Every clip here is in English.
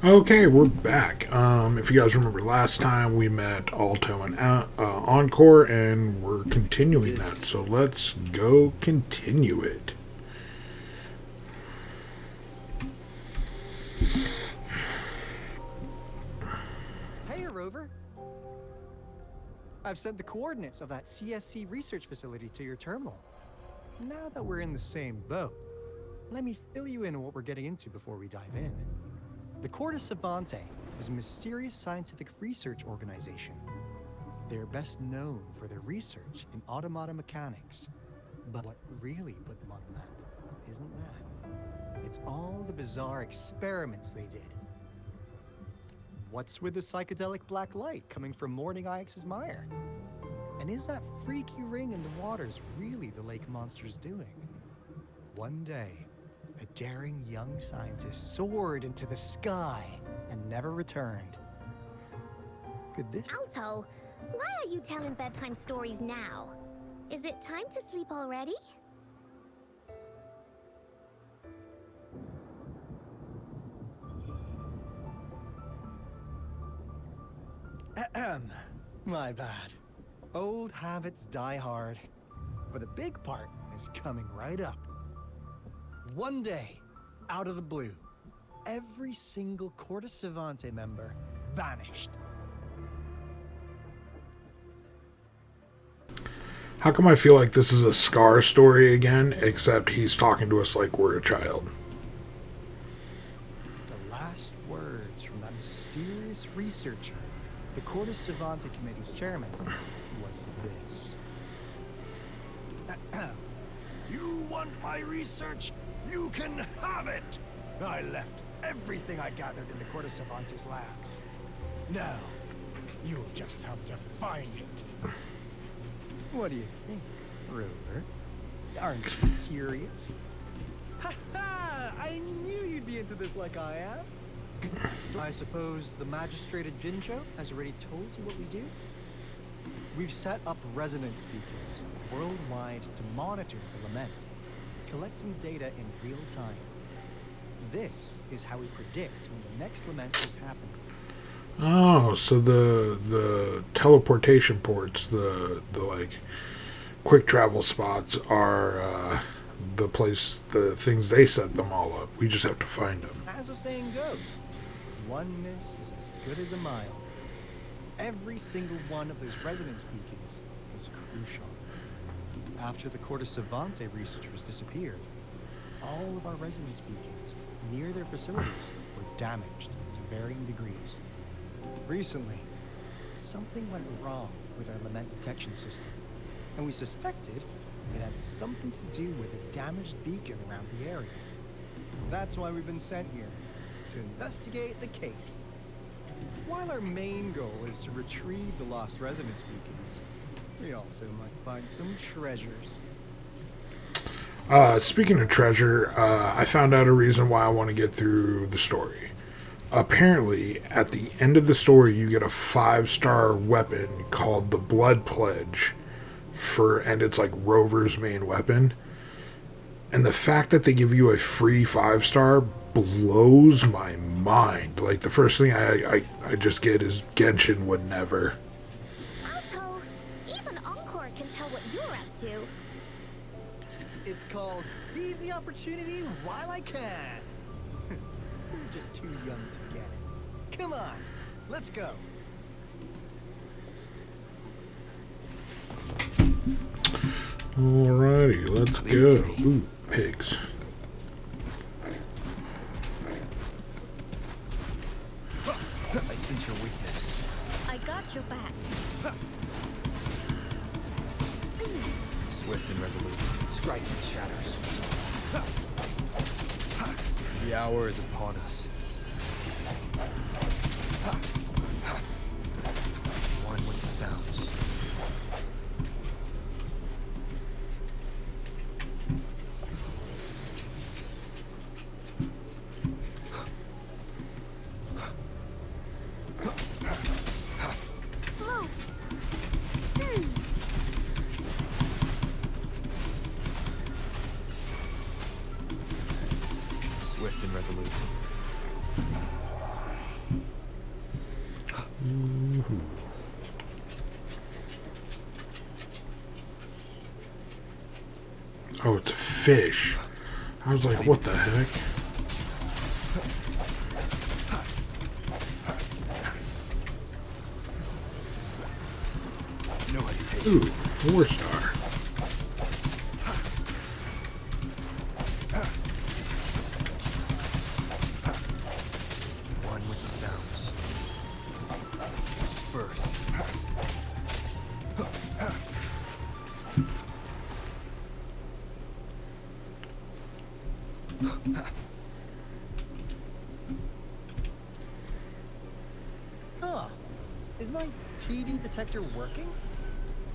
Okay, we're back. If you guys remember last time, we met Alto and Encore, and we're continuing that. So let's go continue it. Hey, Rover. I've sent the coordinates of that CSC research facility to your terminal. Now that we're in the same boat, let me fill you in on what we're getting into before we dive in. The Corte Savante is a mysterious scientific research organization. They're best known for their research in automata mechanics. But what really put them on the map isn't that. It's all the bizarre experiments they did. What's with the psychedelic black light coming from Morning Ix's mire? And is that freaky ring in the waters really the lake monster's doing? One day, a daring young scientist soared into the sky and never returned. Could this... Alto, why are you telling bedtime stories now? Is it time to sleep already? Ahem. My bad. Old habits die hard. But a big part is coming right up. One day, out of the blue, every single Corte Savante member vanished. How come I feel like this is a Scar story again, except he's talking to us like we're a child? The last words from that mysterious researcher, the Corte Savante Committee's chairman, was this. You want my research? You can have it! I left everything I gathered in the Corte Savante's labs. Now, you'll just have to find it. What do you think, Rover? Aren't you curious? Ha ha! I knew you'd be into this like I am. I suppose the magistrate at Jincho has already told you what we do? We've set up resonance beacons worldwide to monitor the lament, collecting data in real time. This is how we predict when the next lament is happening. Oh, so the teleportation ports, the like quick travel spots are the place, the things they set them all up. We just have to find them. As the saying goes, oneness is as good as a mile. Every single one of those resonance beacons is crucial. After the Corte Savante researchers disappeared, all of our resonance beacons near their facilities were damaged to varying degrees. Recently, something went wrong with our lament detection system, and we suspected it had something to do with a damaged beacon around the area. That's why we've been sent here, to investigate the case. While our main goal is to retrieve the lost resonance beacons, we also might find some treasures. Speaking of treasure, I found out a reason why I want to get through the story. Apparently, at the end of the story, you get a 5-star weapon called the Blood Pledge, and it's like Rover's main weapon. And the fact that they give you a free 5-star blows my mind. Like, the first thing I just get is Genshin would never. Alto, even Encore can tell what you're up to. It's called Seize the Opportunity While I Can. You're just too young to get it. Come on, let's go. Alrighty, let's go. Ooh, pigs. I sense your weakness. I got your back. Swift and resolute. Strike in the shadows. The hour is upon us. One with the sounds. Float. Swift and resolute. fish. I was like, what the heck? No hesitation. Ooh, 4-star. One with the sounds. Disperse. Huh. Is my TD detector working?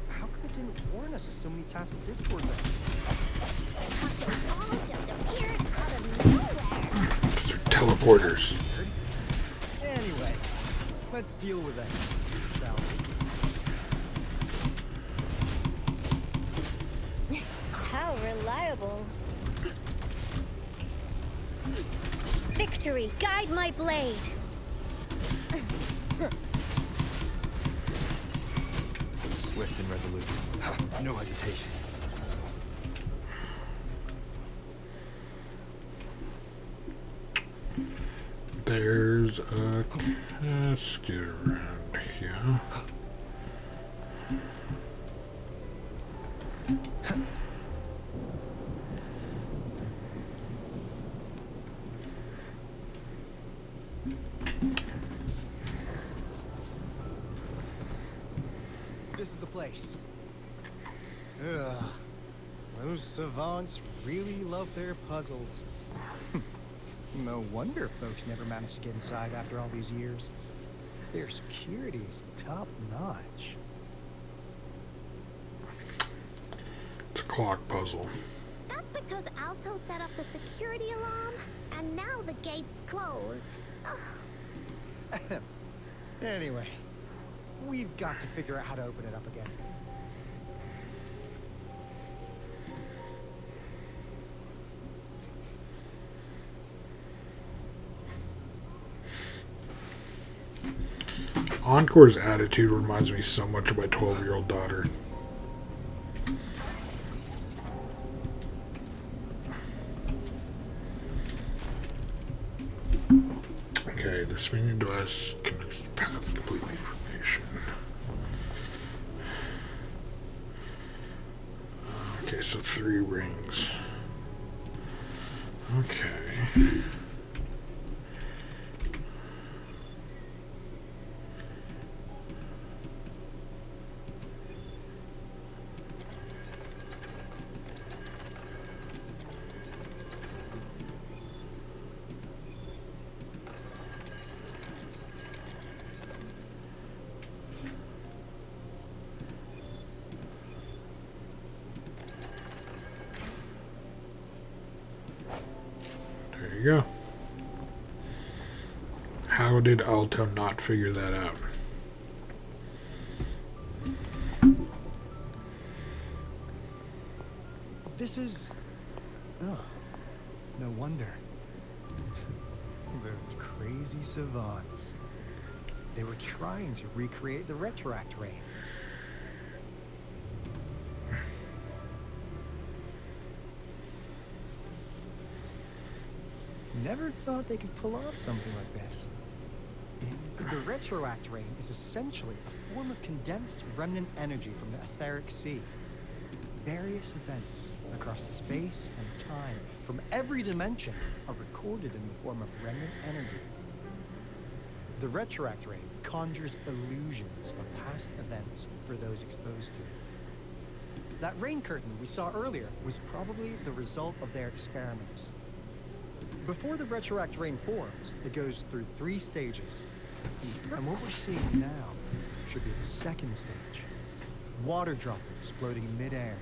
How come it didn't warn us of so many tacit discords out They all just appeared out of nowhere. They're teleporters. there? Anyway, let's deal with that, shall we? How reliable. Victory, guide my blade. Swift and resolute. No hesitation. There's a casket around here. This is the place. Ugh. Those savants really love their puzzles. No wonder folks never managed to get inside after all these years. Their security's top-notch. It's a clock puzzle. That's because Alto set up the security alarm, and now the gate's closed. Ugh. Anyway, we've got to figure out how to open it up again. Encore's attitude reminds me so much of my 12-year-old daughter. Okay, the spinning device connects the path to complete the information. Okay, so 3 rings. Okay. There you go. How did Alto not figure that out? This is... Oh, no wonder. Those crazy savants. They were trying to recreate the retroact ray. Never thought they could pull off something like this. The retroact ray is essentially a form of condensed remnant energy from the etheric sea. Various events across space and time from every dimension are recorded in the form of remnant energy. The retroact ray conjures illusions of past events for those exposed to it. That rain curtain we saw earlier was probably the result of their experiments. Before the retroact rain forms, it goes through 3 stages. And what we're seeing now should be the second stage. Water droplets floating in midair,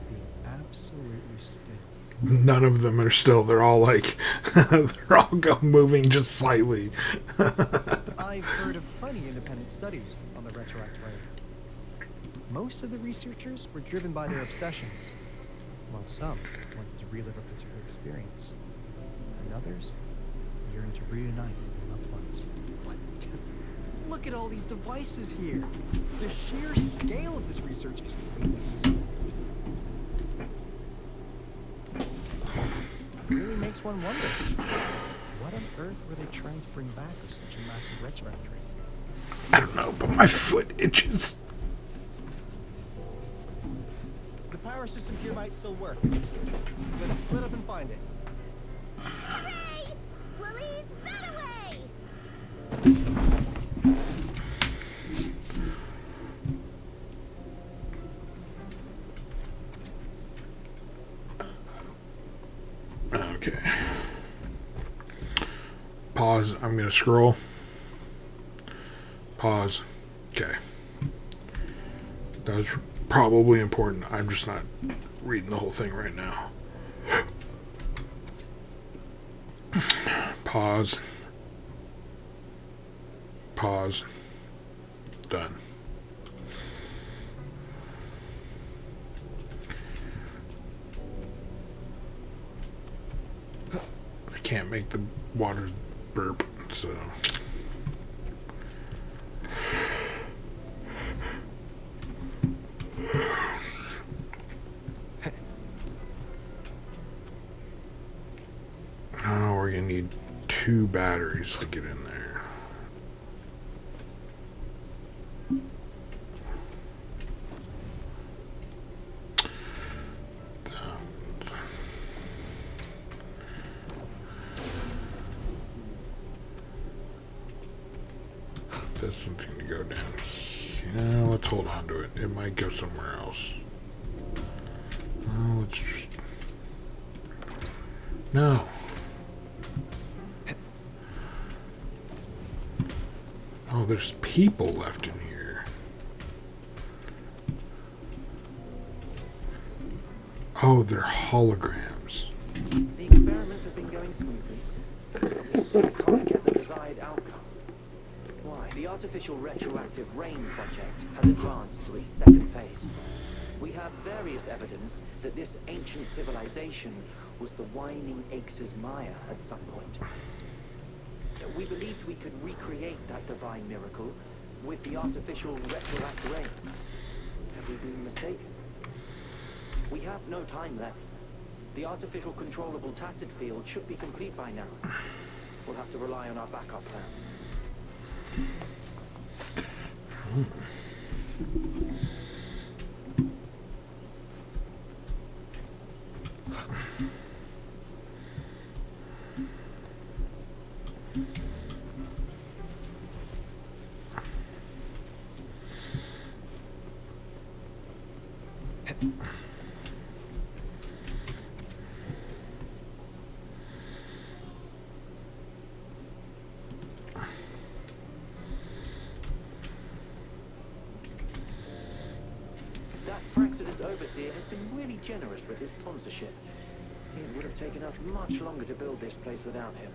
being absolutely still. None of them are still. They're all like, they're all moving just slightly. I've heard of plenty independent studies on the retroact ray. Most of the researchers were driven by their obsessions, while some wanted to relive a particular experience. And others yearned to reunite with their loved ones. But look at all these devices here. The sheer scale of this research is really makes one wonder, what on earth were they trying to bring back with such a massive retroactory? I don't know, but my foot itches. The power system here might still work. Let's split up and find it. Hooray! Willie's that way! Okay. Pause. I'm going to scroll. Pause. Okay. That was probably important. I'm just not reading the whole thing right now. Pause. Pause. Done. I can't make the water burp, so... Oh, we're gonna need 2 batteries to get in there. This one's gonna go down here. Let's hold on to it. It might go somewhere else. Oh, let's just... No. Oh, there's people left in here. Oh, they're holograms. The experiments have been going smoothly, but we still can't get the desired outcome. Why? The artificial retroactive rain project has advanced to its second phase. We have various evidence that this ancient civilization was the Whining Aches Maya at some point. We believed we could recreate that divine miracle with the artificial retroactive rain. Have we been mistaken? We have no time left. The artificial controllable tacit field should be complete by now. We'll have to rely on our backup plan. That Fraxidus overseer has been really generous with his sponsorship. It would have taken us much longer to build this place without him.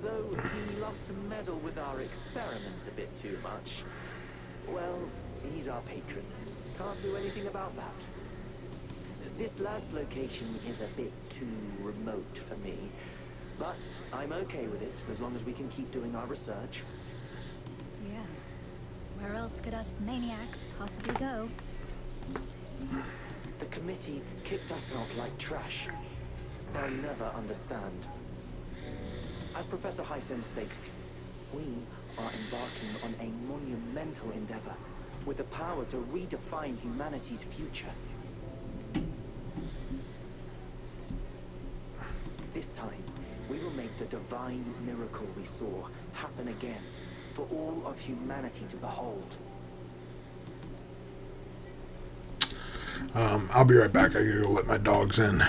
Though he loves to meddle with our experiments a bit too much. Well, he's our patron. Can't do anything about that. This lab's location is a bit too remote for me, but I'm okay with it as long as we can keep doing our research. Yeah. Where else could us maniacs possibly go? The committee kicked us out like trash. They'll never understand. As Professor Hyson stated, we are embarking on a monumental endeavor with the power to redefine humanity's future. This time, we will make the divine miracle we saw happen again for all of humanity to behold. I'll be right back. I gotta go let my dogs in.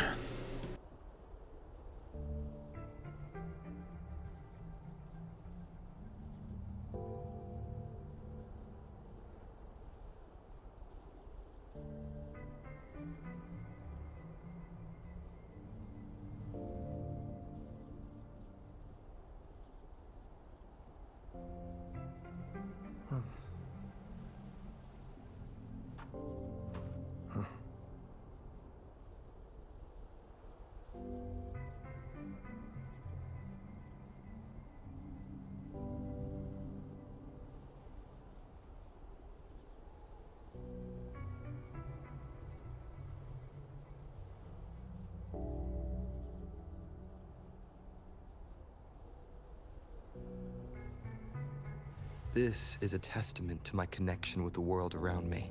This is a testament to my connection with the world around me,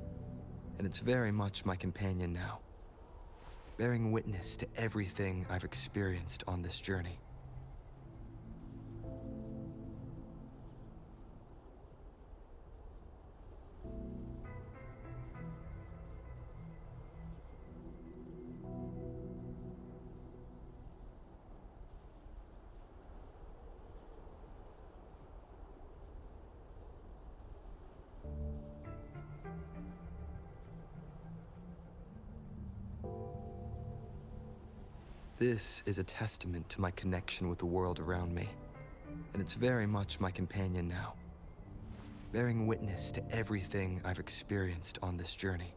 and it's very much my companion now, bearing witness to everything I've experienced on this journey. This is a testament to my connection with the world around me, and it's very much my companion now, bearing witness to everything I've experienced on this journey.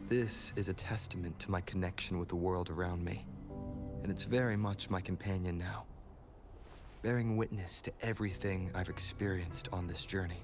This is a testament to my connection with the world around me, and it's very much my companion now, bearing witness to everything I've experienced on this journey.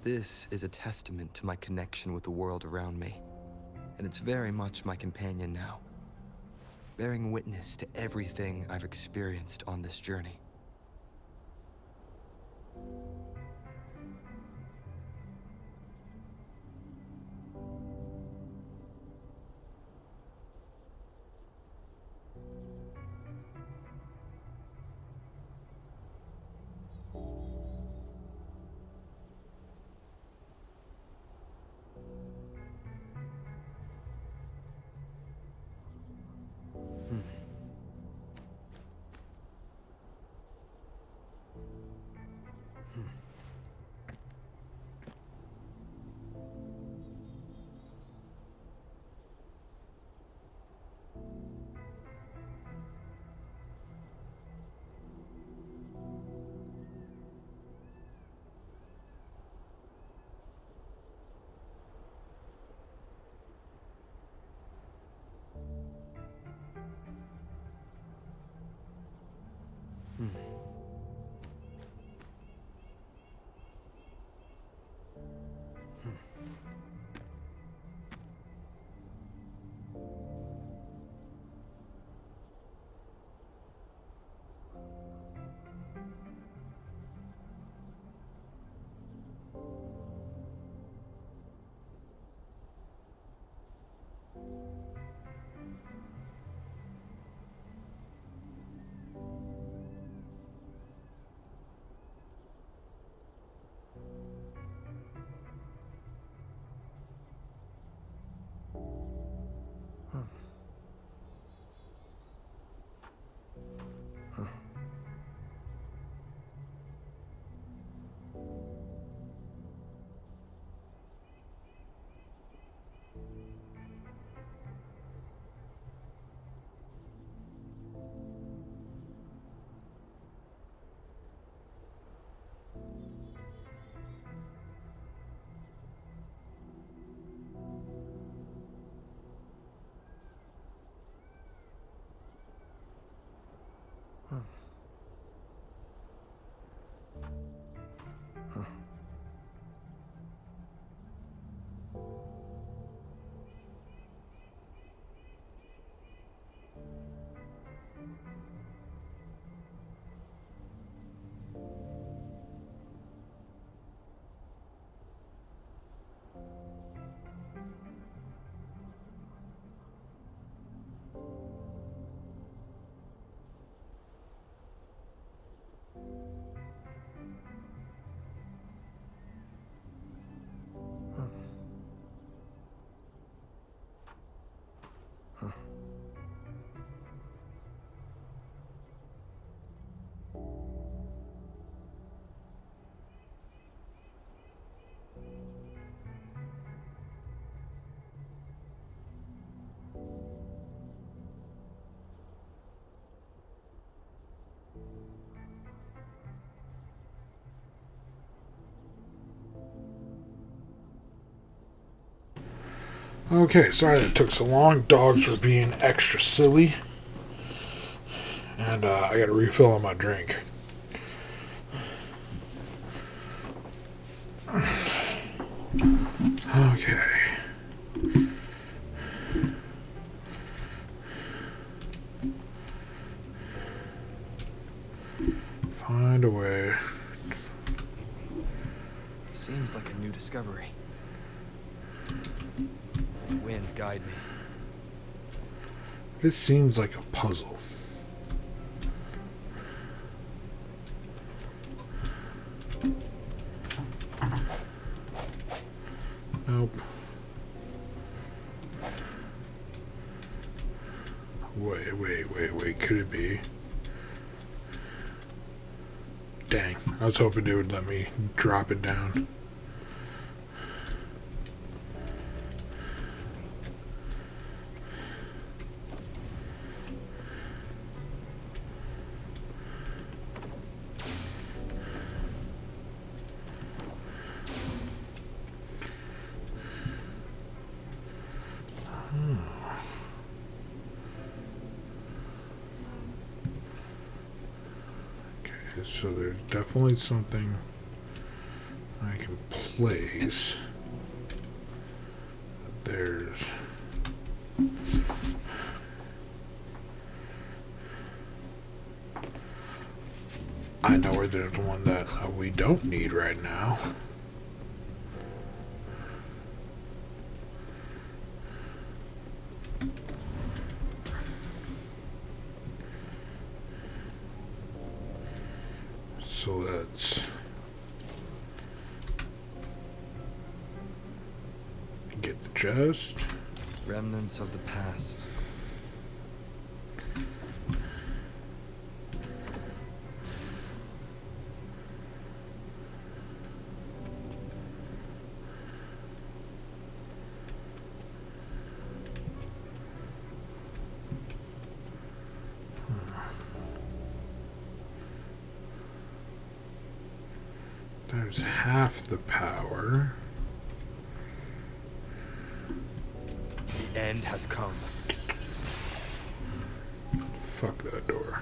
This is a testament to my connection with the world around me, and it's very much my companion now, bearing witness to everything I've experienced on this journey. Okay, sorry that it took so long. Dogs were being extra silly. And I got a refill on my drink. Okay. Find a way. Seems like a new discovery. Wind, guide me. This seems like a puzzle. Nope. Wait. Could it be? Dang. I was hoping they would let me drop it down. So there's definitely something I can place. There's... I know where there's one that we don't need right now. So let's get the chest. Remnants of the past. There's half the power. The end has come. Fuck that door.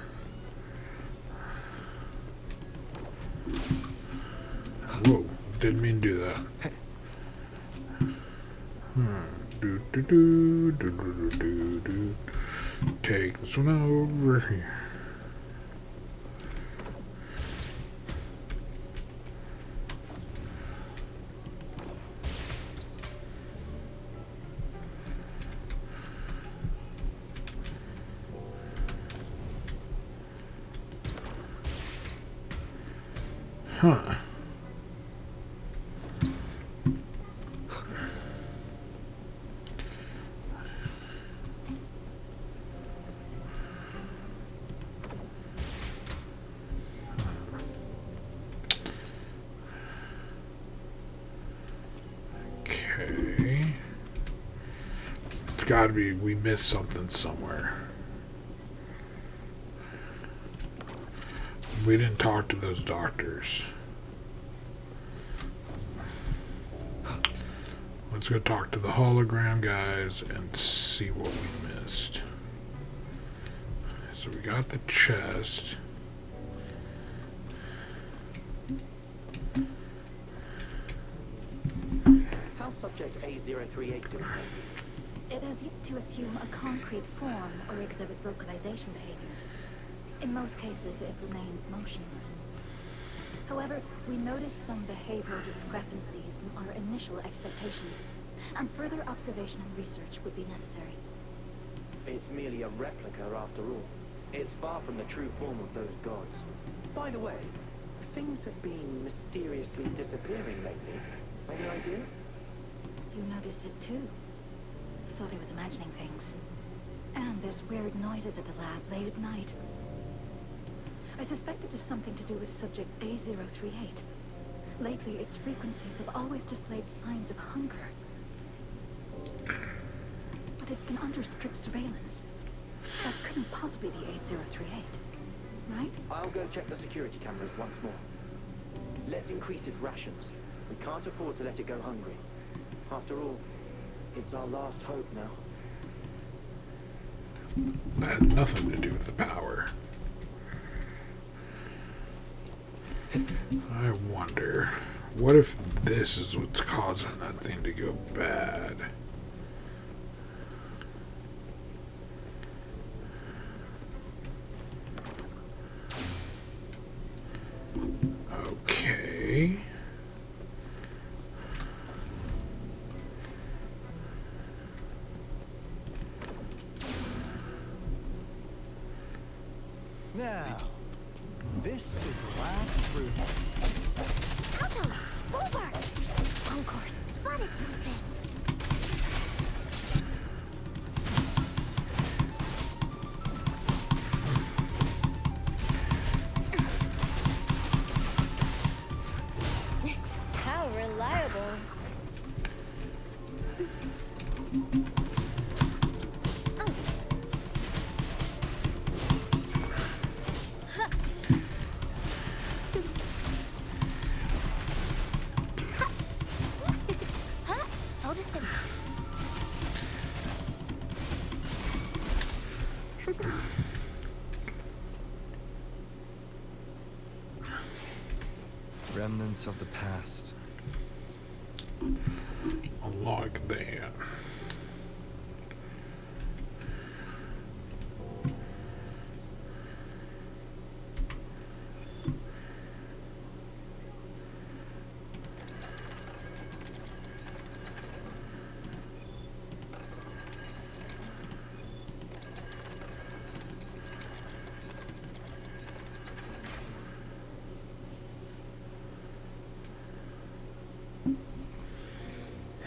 Whoa, didn't mean to do that. Do. Take this one over here. Huh. Okay. It's gotta be, we missed something somewhere. We didn't talk to those doctors. Let's go talk to the hologram guys and see what we missed. So we got the chest. How's subject A038 doing? It has yet to assume a concrete form or exhibit vocalization behavior. In most cases, it remains motionless. However, we noticed some behavioral discrepancies from our initial expectations, and further observation and research would be necessary. It's merely a replica after all. It's far from the true form of those gods. By the way, things have been mysteriously disappearing lately. Any idea? You noticed it too. Thought I was imagining things. And there's weird noises at the lab late at night. I suspect it is something to do with subject A038. Lately, its frequencies have always displayed signs of hunger. But it's been under strict surveillance. That couldn't possibly be A038, right? I'll go check the security cameras once more. Let's increase its rations. We can't afford to let it go hungry. After all, It's our last hope now. That had nothing to do with the power. I wonder, what if this is what's causing that thing to go bad? Okay. Now, this is the last room. Alto! Over! Encore spotted something! How reliable. Huh? Noticing. Remnants of the past. Unlock that.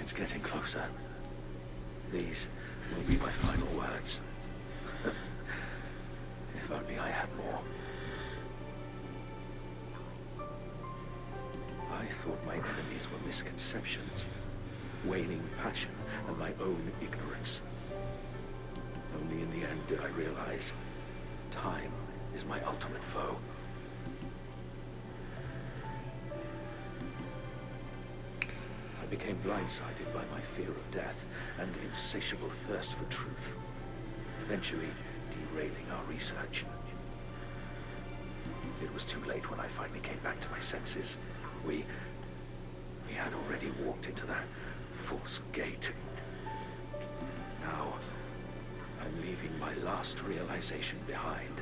It's getting closer. These will be my final words. If only I had more. I thought my enemies were misconceptions, waning passion, and my own ignorance. Only in the end did I realize time is my ultimate foe. I became blindsided by my fear of death and insatiable thirst for truth, eventually derailing our research. It was too late when I finally came back to my senses. We had already walked into that false gate. Now, I'm leaving my last realization behind.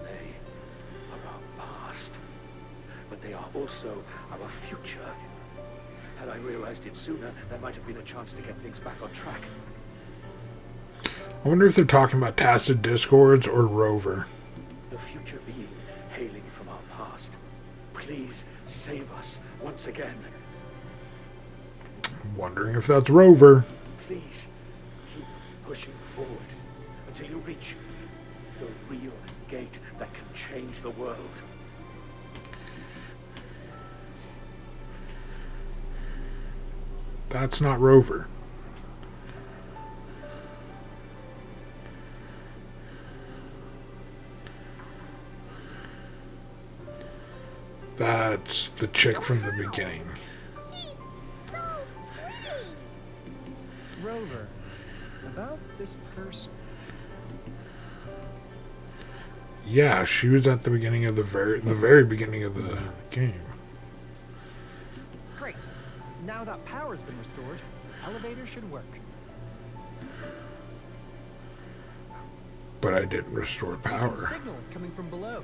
They are our past, but they are also our future. Had I realized it sooner, there might have been a chance to get things back on track. I wonder if they're talking about Tacit Discords or Rover. The future being hailing from our past. Please save us once again. I'm wondering if that's Rover. Please keep pushing forward until you reach the real gate that can change the world. That's not Rover. That's the chick from the beginning. She's so pretty! Rover, about this person. Yeah, she was at the beginning of the very beginning of the game. Great. Now that power's been restored, the elevator should work. But I didn't restore Beacon power. signals coming from below.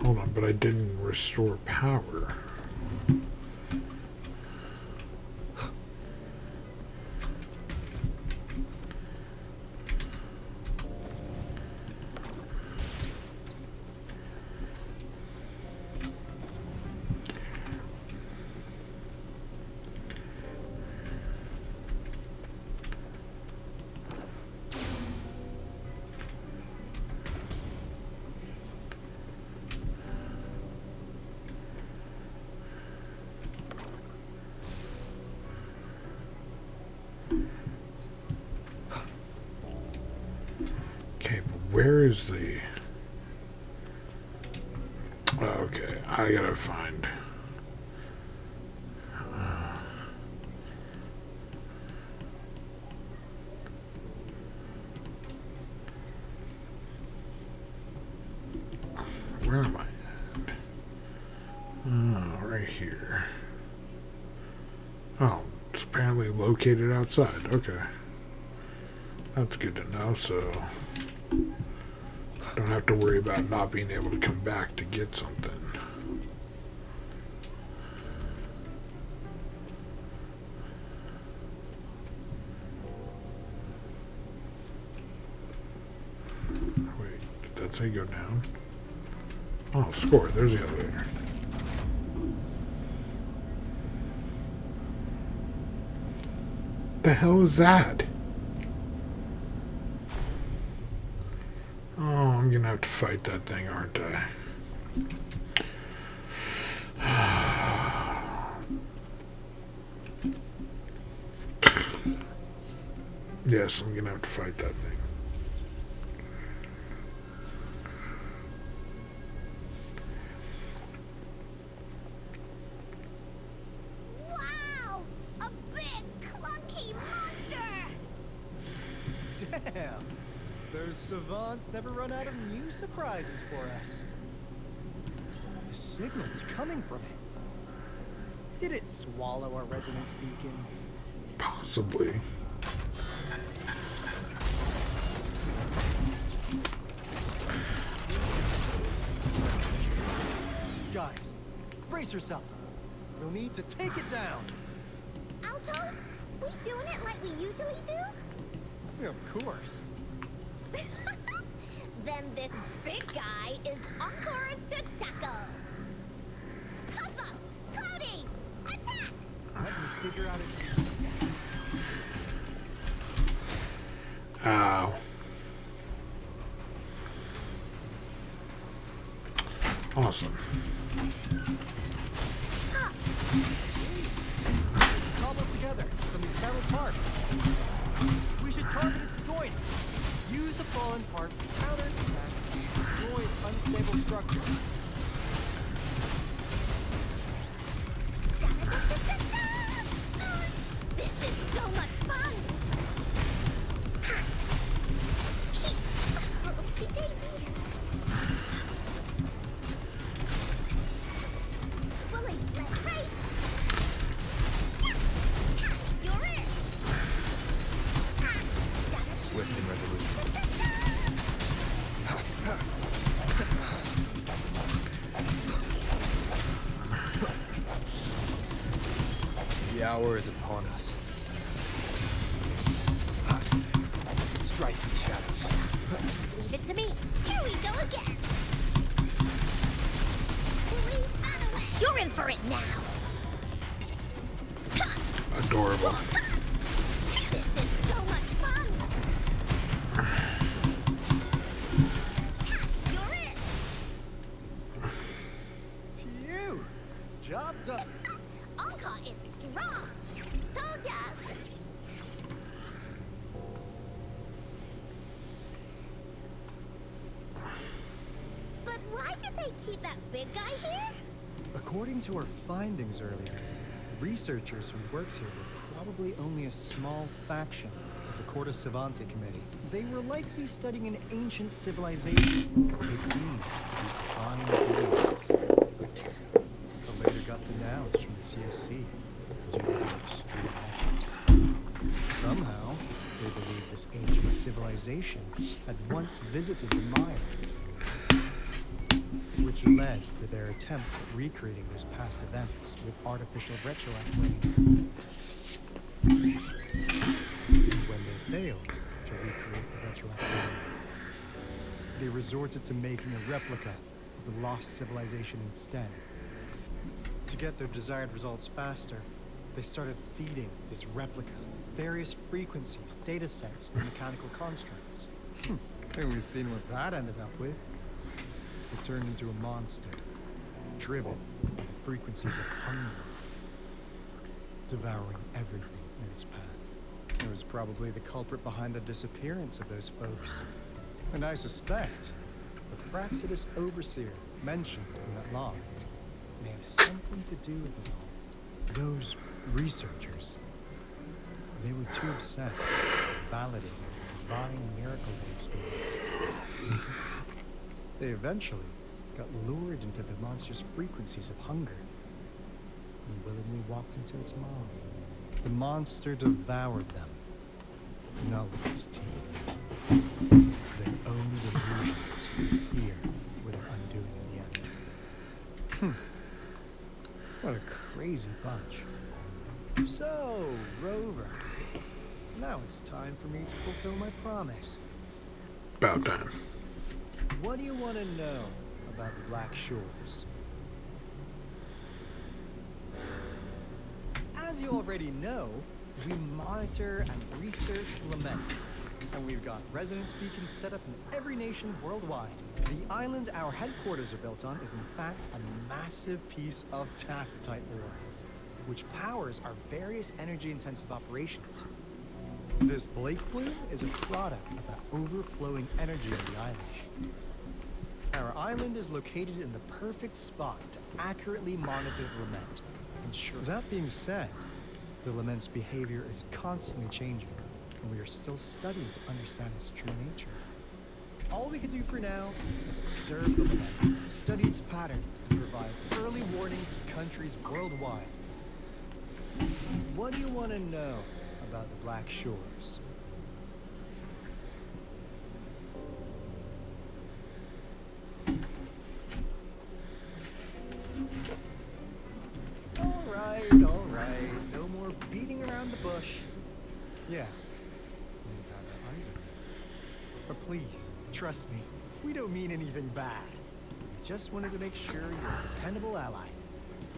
Hold on, but I didn't restore power. Okay, but where is the... I gotta find. Where am I at? Right here. Oh, it's apparently located outside. Okay. That's good to know, so don't have to worry about not being able to come back to get something. Wait, did that say go down? Oh, score. There's the elevator. The hell is that? Oh, I'm gonna have to fight that thing, aren't I? Yes, I'm gonna have to fight that thing. Wow! A big, clunky monster! Damn! Those savants never run out of new surprises for us. The signal's coming from it. Did it swallow our resonance beacon? Possibly. Guys, brace yourself. We'll need to take it down. Alto, we doing it like we usually do? Of course. Then this big guy is ours to tackle. Cosmos, Cloudy, attack! Let me figure out its... Ow. Awesome. It's cobbled together from these metal parts. We should target its joints. Use the fallen parts to counter its attacks and destroy its unstable structure. This is so much fun! Oopsie daisy. Willie, let's race! You're it! Swift and resolute. The hour is upon us. Strike the shadows. Leave it to me. Here we go again. Willie, out of the way. You're in for it now. Adorable. This is so much fun. You're it. Phew! Job done. Anka is strong. Told ya. But why did they keep that big guy here? According to our findings earlier, researchers who worked here were probably only a small faction of the Corte Savante Committee. They were likely studying an ancient civilization they deemed to be prime beings. But later got denounced from the CSC due to their extreme methods. Somehow, they believed this ancient civilization had once visited the Maya, which led to their attempts at recreating those past events with artificial retroactivity. When they failed to recreate the retroactivity, they resorted to making a replica of the lost civilization instead. To get their desired results faster, they started feeding this replica various frequencies, data sets, and mechanical constructs. And we've seen what that ended up with. It turned into a monster, driven by the frequencies of hunger, devouring everything in its path. It was probably the culprit behind the disappearance of those folks. And I suspect the Fraxidus Overseer mentioned in that log may have something to do with it all. Those researchers, they were too obsessed with validating the divine miracle they experienced. They eventually got lured into the monster's frequencies of hunger and willingly walked into its maw. The monster devoured them, not with its teeth. Their own delusions here were their undoing in the end. What a crazy bunch. So, Rover, now it's time for me to fulfill my promise. About time. What do you want to know about the Black Shores? As you already know, we monitor and research the Lament, and we've got resonance beacons set up in every nation worldwide. The island our headquarters are built on is in fact a massive piece of tacitite ore, which powers our various energy-intensive operations. This Blake Bloom is a product of that overflowing energy of the island. Our island is located in the perfect spot to accurately monitor the Lament. That being said, the Lament's behavior is constantly changing, and we are still studying to understand its true nature. All we can do for now is observe the Lament, study its patterns, and provide early warnings to countries worldwide. What do you want to know about the Black Shores? All right. No more beating around the bush. Yeah. But please, trust me, we don't mean anything bad. We just wanted to make sure you're a dependable ally.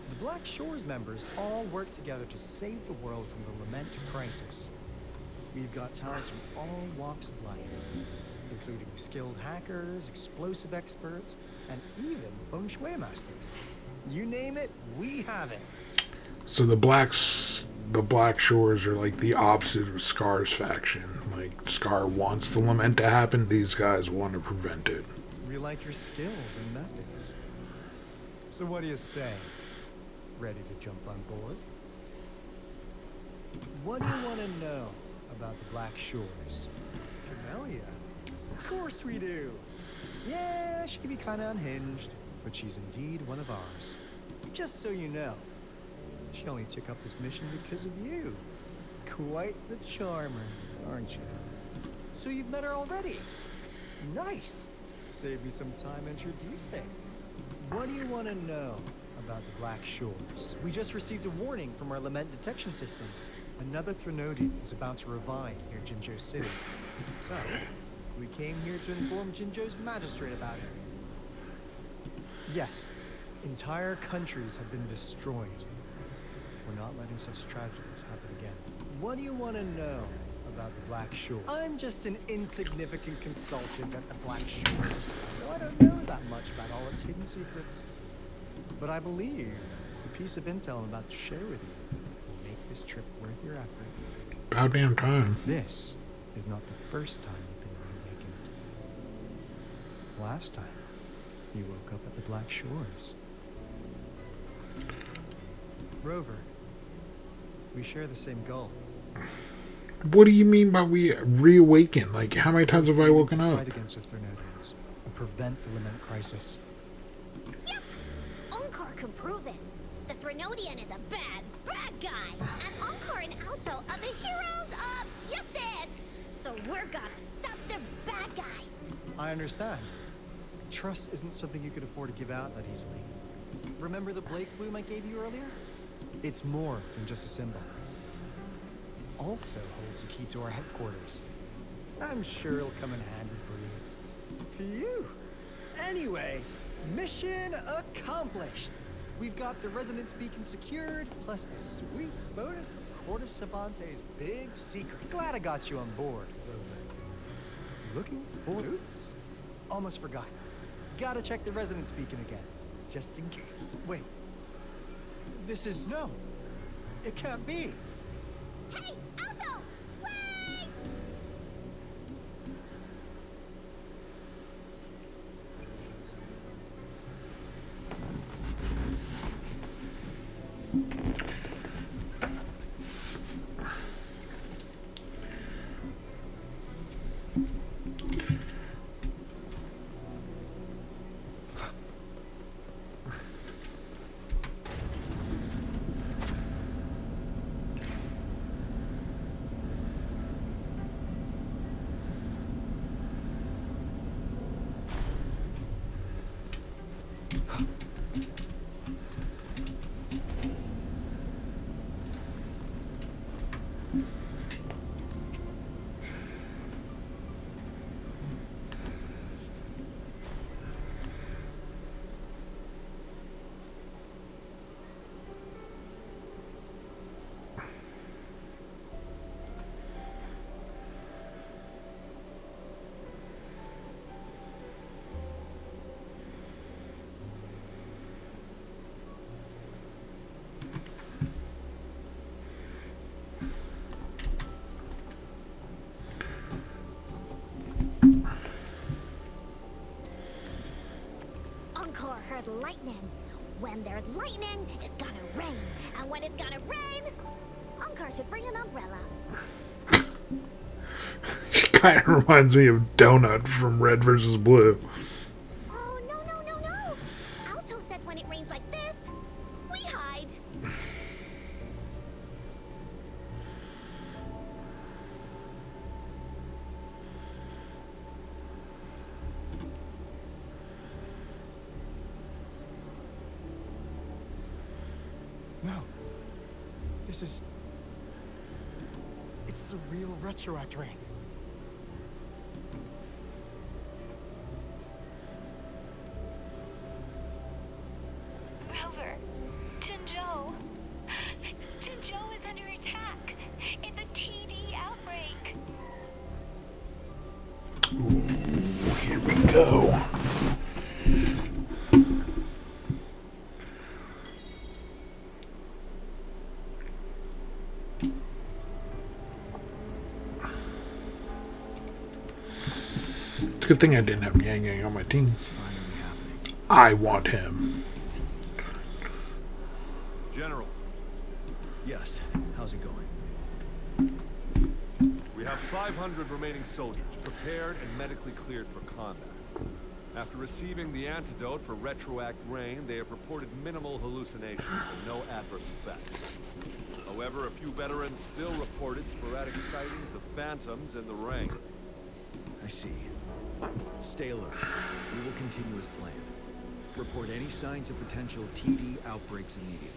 The Black Shores members all work together to save the world from the Lament crisis. We've got talents from all walks of life, including skilled hackers, explosive experts, and even feng shui masters. You name it, we have it. So the Black Shores are like the opposite of Scar's faction. Like, Scar wants the Lament to happen, these guys want to prevent it. We like your skills and methods. So what do you say? Ready to jump on board? What do you want to know about the Black Shores? Camellia? Of course we do. Yeah, she can be kind of unhinged, but she's indeed one of ours. Just so you know, she only took up this mission because of you. Quite the charmer, aren't you? So you've met her already? Nice. Save me some time introducing. What do you want to know about the Black Shores? We just received a warning from our Lament detection system. Another Threnodian is about to revive near Jinzhou City. So, we came here to inform Jinzhou's magistrate about it. Yes, entire countries have been destroyed. We're not letting such tragedies happen again. What do you want to know about the Black Shores? I'm just an insignificant consultant at the Black Shores, so I don't know that much about all its hidden secrets. But I believe the piece of intel I'm about to share with you will make this trip worth your effort. About damn time. This is not the first time you've been reawakened. Last time, you woke up at the Black Shores. Rover, we share the same goal. What do you mean by we reawaken? Like, how many times have I woken up? Fight against the Threnodians and prevent the Lament crisis. Yep! Onkar can prove it. The Threnodian is a bad, bad guy. And Onkar and Alto are the heroes of justice. So we're gonna stop the bad guys. I understand. Trust isn't something you could afford to give out that easily. Remember the Blake Bloom I gave you earlier? It's more than just a symbol. It also holds the key to our headquarters. I'm sure it'll come in handy for you. Phew! Anyway, mission accomplished! We've got the resonance beacon secured, plus a sweet bonus of Corte Savante's big secret. Glad I got you on board, Rover. Looking for... Oops. Almost forgot. Gotta check the resonance beacon again, just in case. Wait. This is... No. It can't be. Hey, Alto! Wait! Encore heard lightning. When there's lightning, it's gonna rain. And when it's gonna rain, Encore should bring an umbrella. She kind of reminds me of Donut from Red versus Blue. Oh, no, no, no, no. Alto said when it rains like this, we hide. No. This is... It's the real Retroact ring. Rover, Jinzhou. Jinzhou is under attack. It's a TD outbreak. Ooh, here we go. It's a good thing I didn't have Yang Yang on my team. It's finally happening. I want him. General, Yes. How's it going? we have 500 remaining soldiers, prepared and medically cleared for combat. After receiving the antidote for Retroact Rain, they have reported minimal hallucinations and no adverse effects. However, a few veterans still reported sporadic sightings of phantoms in the rain. I see. Stay alert. We will continue as planned. Report any signs of potential TD outbreaks immediately.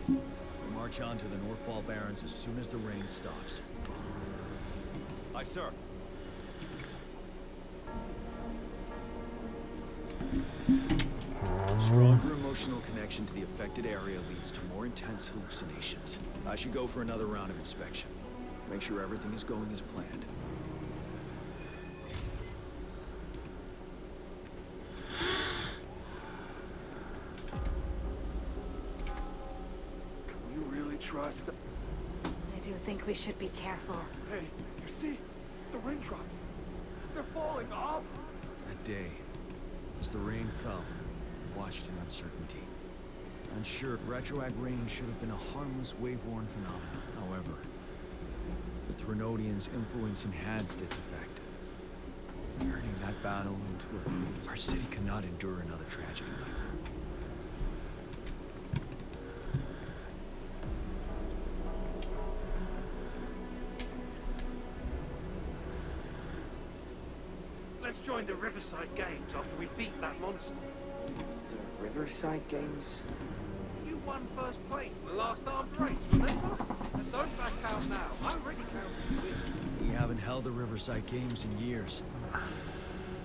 We march on to the Northfall Barrens as soon as the rain stops. Aye, sir. Stronger emotional connection to the affected area leads to more intense hallucinations. I should go for another round of inspection. Make sure everything is going as planned. Can we really trust... I do think we should be careful. Hey, you see? The raindrops. They're falling off. That day, as the rain fell, I watched in uncertainty. Unsure, Retroact rain should have been a harmless wave-worn phenomenon. However, the Threnodians' influence enhanced its effect, turning that battle into a... Our city cannot endure another tragedy like that. Let's join the Riverside Games after we beat that monster. The Riverside Games? You won first place in the last arms race, remember? And don't back out now. I'm ready counting you in. We haven't held the Riverside Games in years.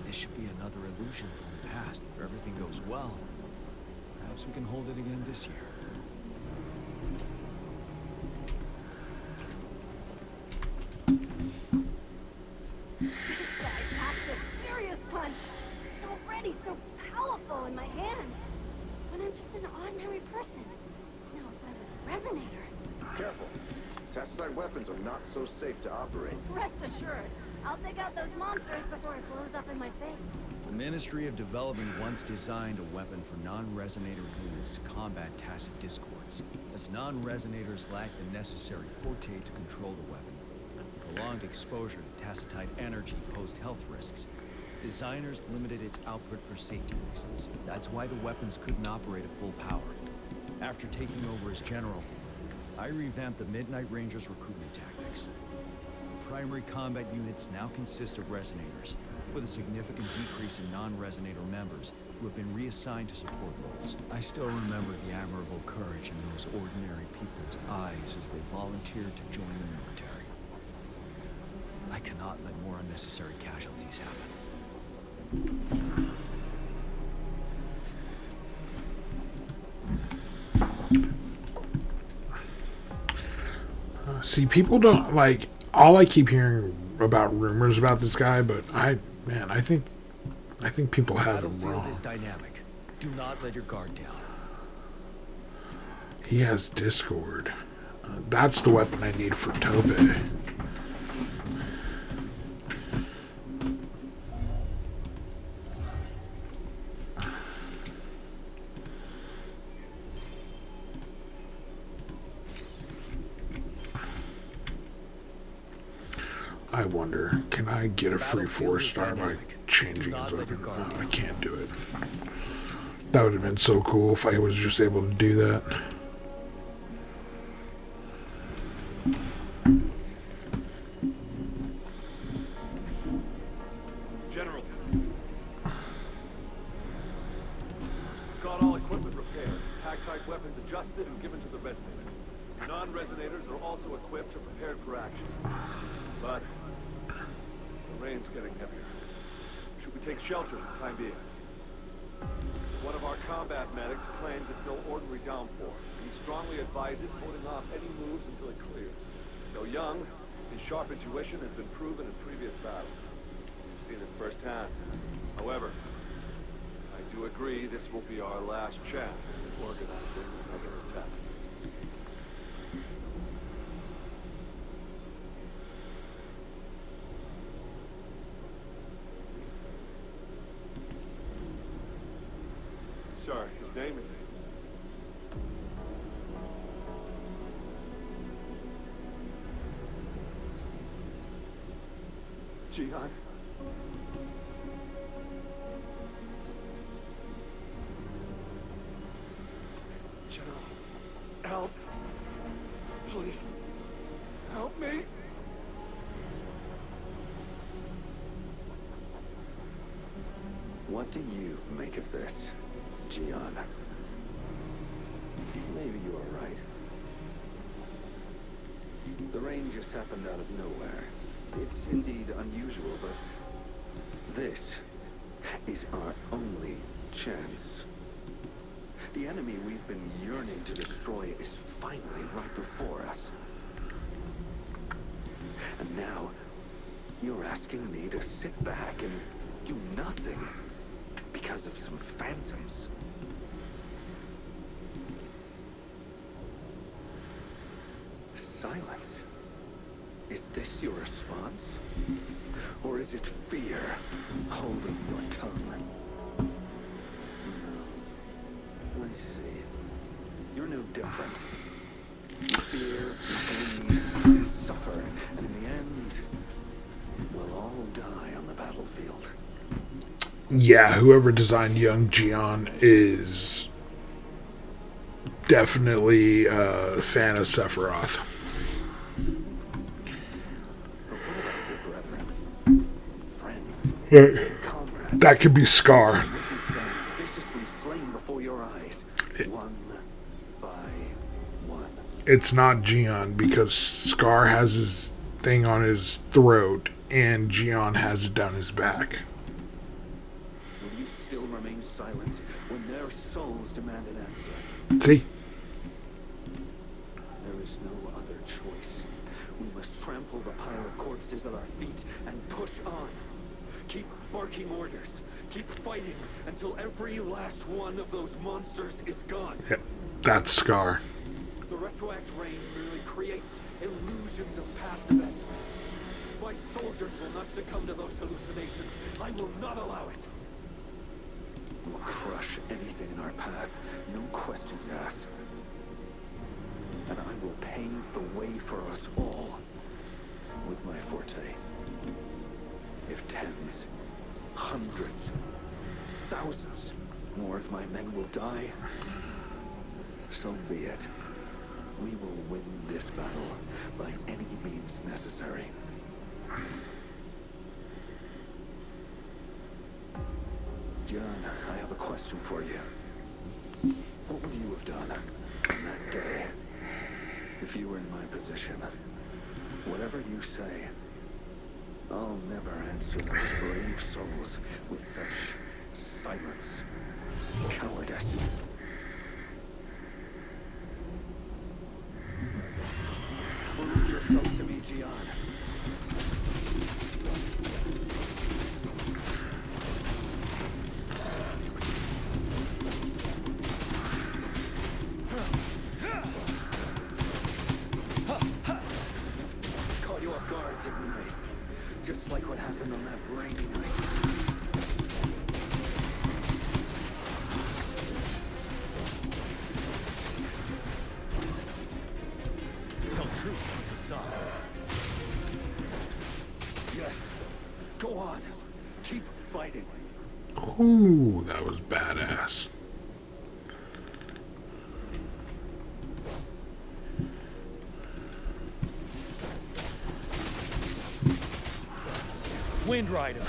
This should be another illusion from the past. If everything goes well, perhaps we can hold it again this year. Guy packs a serious punch. It's already so powerful in my hands. But I'm just an ordinary person. Now if I was a resonator. Careful. Tacitite weapons are not so safe to operate. Rest assured, I'll take out those monsters before it blows up in my face. The Ministry of Development once designed a weapon for non-resonator units to combat tacit discords, as non-resonators lack the necessary forte to control the weapon. prolonged exposure to tacitite energy posed health risks, designers limited its output for safety reasons. That's why the weapons couldn't operate at full power. After taking over as general, I revamped the Midnight Rangers' recruitment tactics. The primary combat units now consist of resonators, with a significant decrease in non-resonator members who have been reassigned to support roles. I still remember the admirable courage in those ordinary people's eyes as they volunteered to join the military. I cannot let more unnecessary casualties happen. See, people don't like. All I keep hearing about rumors about this guy, but I think people have him Battlefield wrong. is dynamic. Do not let your guard down. He has Discord. That's the weapon I need for Tobe. I wonder, can I get a free 4-star by changing his weapon? No, I can't do it. That would have been so cool if I was just able to do that. General. Got all equipment repaired. Tactite weapons adjusted and given to the resonators. Non-resonators are also equipped and prepared for action. But the rain's getting heavier. Should we take shelter for the time being? One of our combat medics claims it's no ordinary downpour. He strongly advises holding off any moves until it clears. Though young, his sharp intuition has been proven in previous battles. We've seen it firsthand. However, I do agree this will be our last chance at organizing another attack. Sorry, his name is... Gian. General, help. Please, help me. What do you make of this, Gian? Maybe you are right. The rain just happened out of nowhere. It's indeed unusual, but this is our only chance. The enemy we've been yearning to destroy is finally right before us. And now, you're asking me to sit back and do nothing because of some phantoms. Silence. Is this your response? Or is it fear holding your tongue? No. I see. You're no different. You fear, you bleed, you suffer, and in the end, we'll all die on the battlefield. Yeah, whoever designed young Gian is definitely a fan of Sephiroth. That could be Scar. Viciously slain before your eyes, one by one. It's not Gian because Scar has his thing on his throat and Gian has it down his back. Will you still remain silent when their souls demand an answer? See? There is no other choice. We must trample the pile of corpses at our feet and push on. Keep barking orders. Keep fighting until every last one of those monsters is gone. Yep, that's Scar. The retroact rain merely creates illusions of past events. My soldiers will not succumb to those hallucinations. I will not allow it. We'll crush anything in our path, no questions asked. And I will pave the way for us all with my fortitude. hundreds, thousands more of my men will die. So be it. We will win this battle by any means necessary. John, I have a question for you. What would you have done on that day if you were in my position? Whatever you say, I'll never answer those brave souls with such silence, cowardice. Prove yourself to me, Gian. Caught you off guard, didn't I? Just like what happened on that rainy night. Tell truth, facade. Yes. Go on. Keep fighting. Ooh, that was badass. Wind Rider.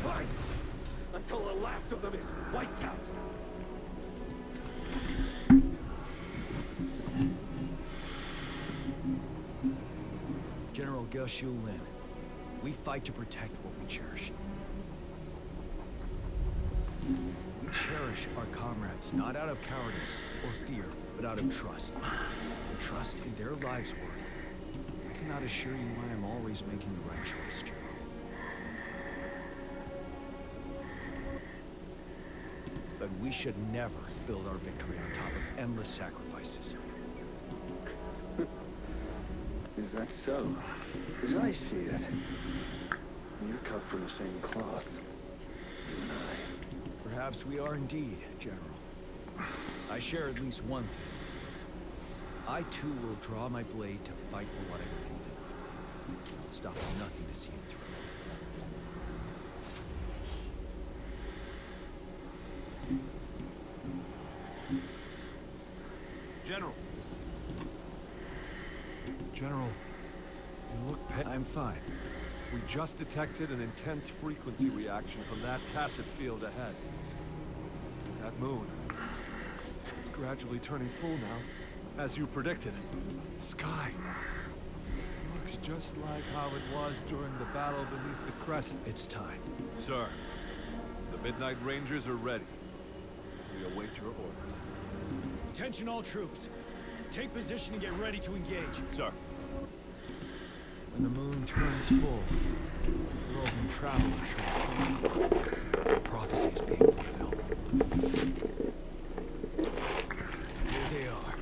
Fight! Until the last of them is wiped out. General Ge Lin. We fight to protect what we cherish. We cherish our comrades, not out of cowardice or fear, but out of trust. And trust in their lives' worth. I cannot assure you I am always making the right choice, General. But we should never build our victory on top of endless sacrifices. Is that so? As I see it, you're cut from the same cloth. You and I. Perhaps we are indeed, General. I share at least one thing. I too will draw my blade to fight for what I believe in. I'll stop at nothing to see it through. General. General, you look I'm fine. We just detected an intense frequency reaction from that tacit field ahead. That moon is gradually turning full now, as you predicted. The sky looks just like how it was during the battle beneath the crescent. It's time. Sir, the Midnight Rangers are ready. We await your orders. Attention all troops. Take position and get ready to engage. Sir. When the moon turns full, the world and travel shall return. The prophecy is being fulfilled. Here they are.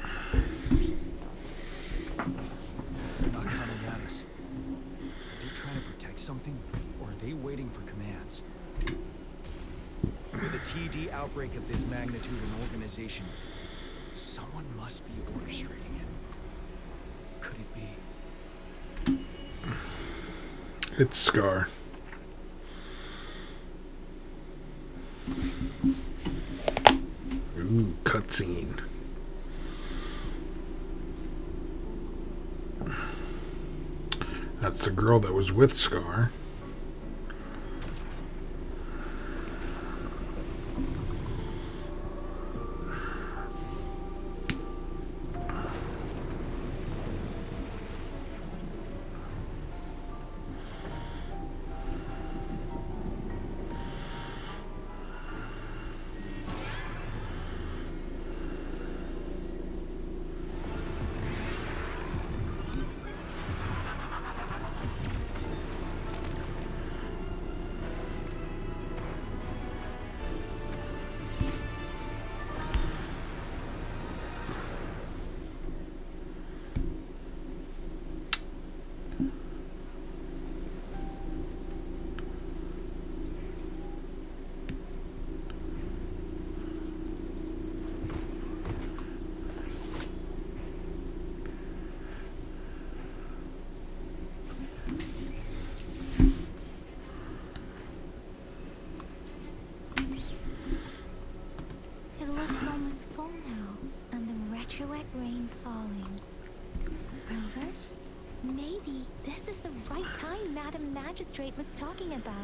They're not coming at us. Are they trying to protect something, or are they waiting for commands? With a TD outbreak of this magnitude and organization, someone must be orchestrating it. Could it be? It's Scar. Ooh, cutscene. That's the girl that was with Scar. retroact rain falling. Rover? Maybe this is the right time Madam Magistrate was talking about.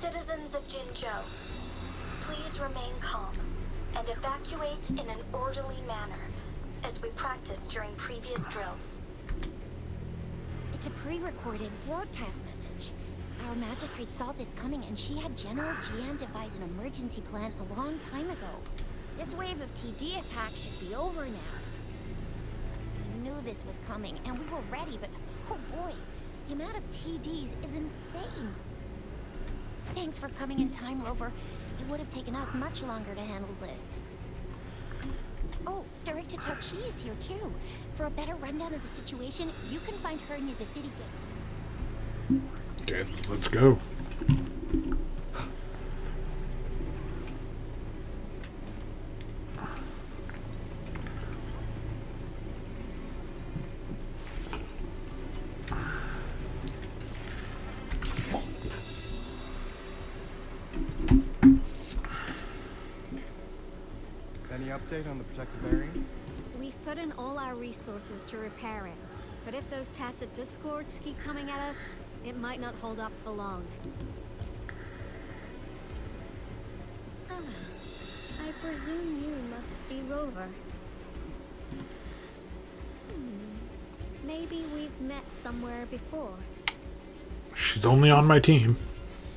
Citizens of Jinzhou, please remain calm and evacuate in an orderly manner, as we practiced during previous drills. It's a pre-recorded broadcast message. Our magistrate saw this coming and she had General Jian devise an emergency plan a long time ago. This wave of TD attacks should be over now. We knew this was coming and we were ready, but oh boy, the amount of TDs is insane. Thanks for coming in time, Rover. It would have taken us much longer to handle this. Oh, Director Tao Chi is here too. For a better rundown of the situation, you can find her near the city gate. Okay, let's go. Any update on the protective barrier? We've put in all our resources to repair it. But if those tacit discords keep coming at us, it might not hold up for long. Ah, I presume you must be Rover. Maybe we've met somewhere before. She's only on my team.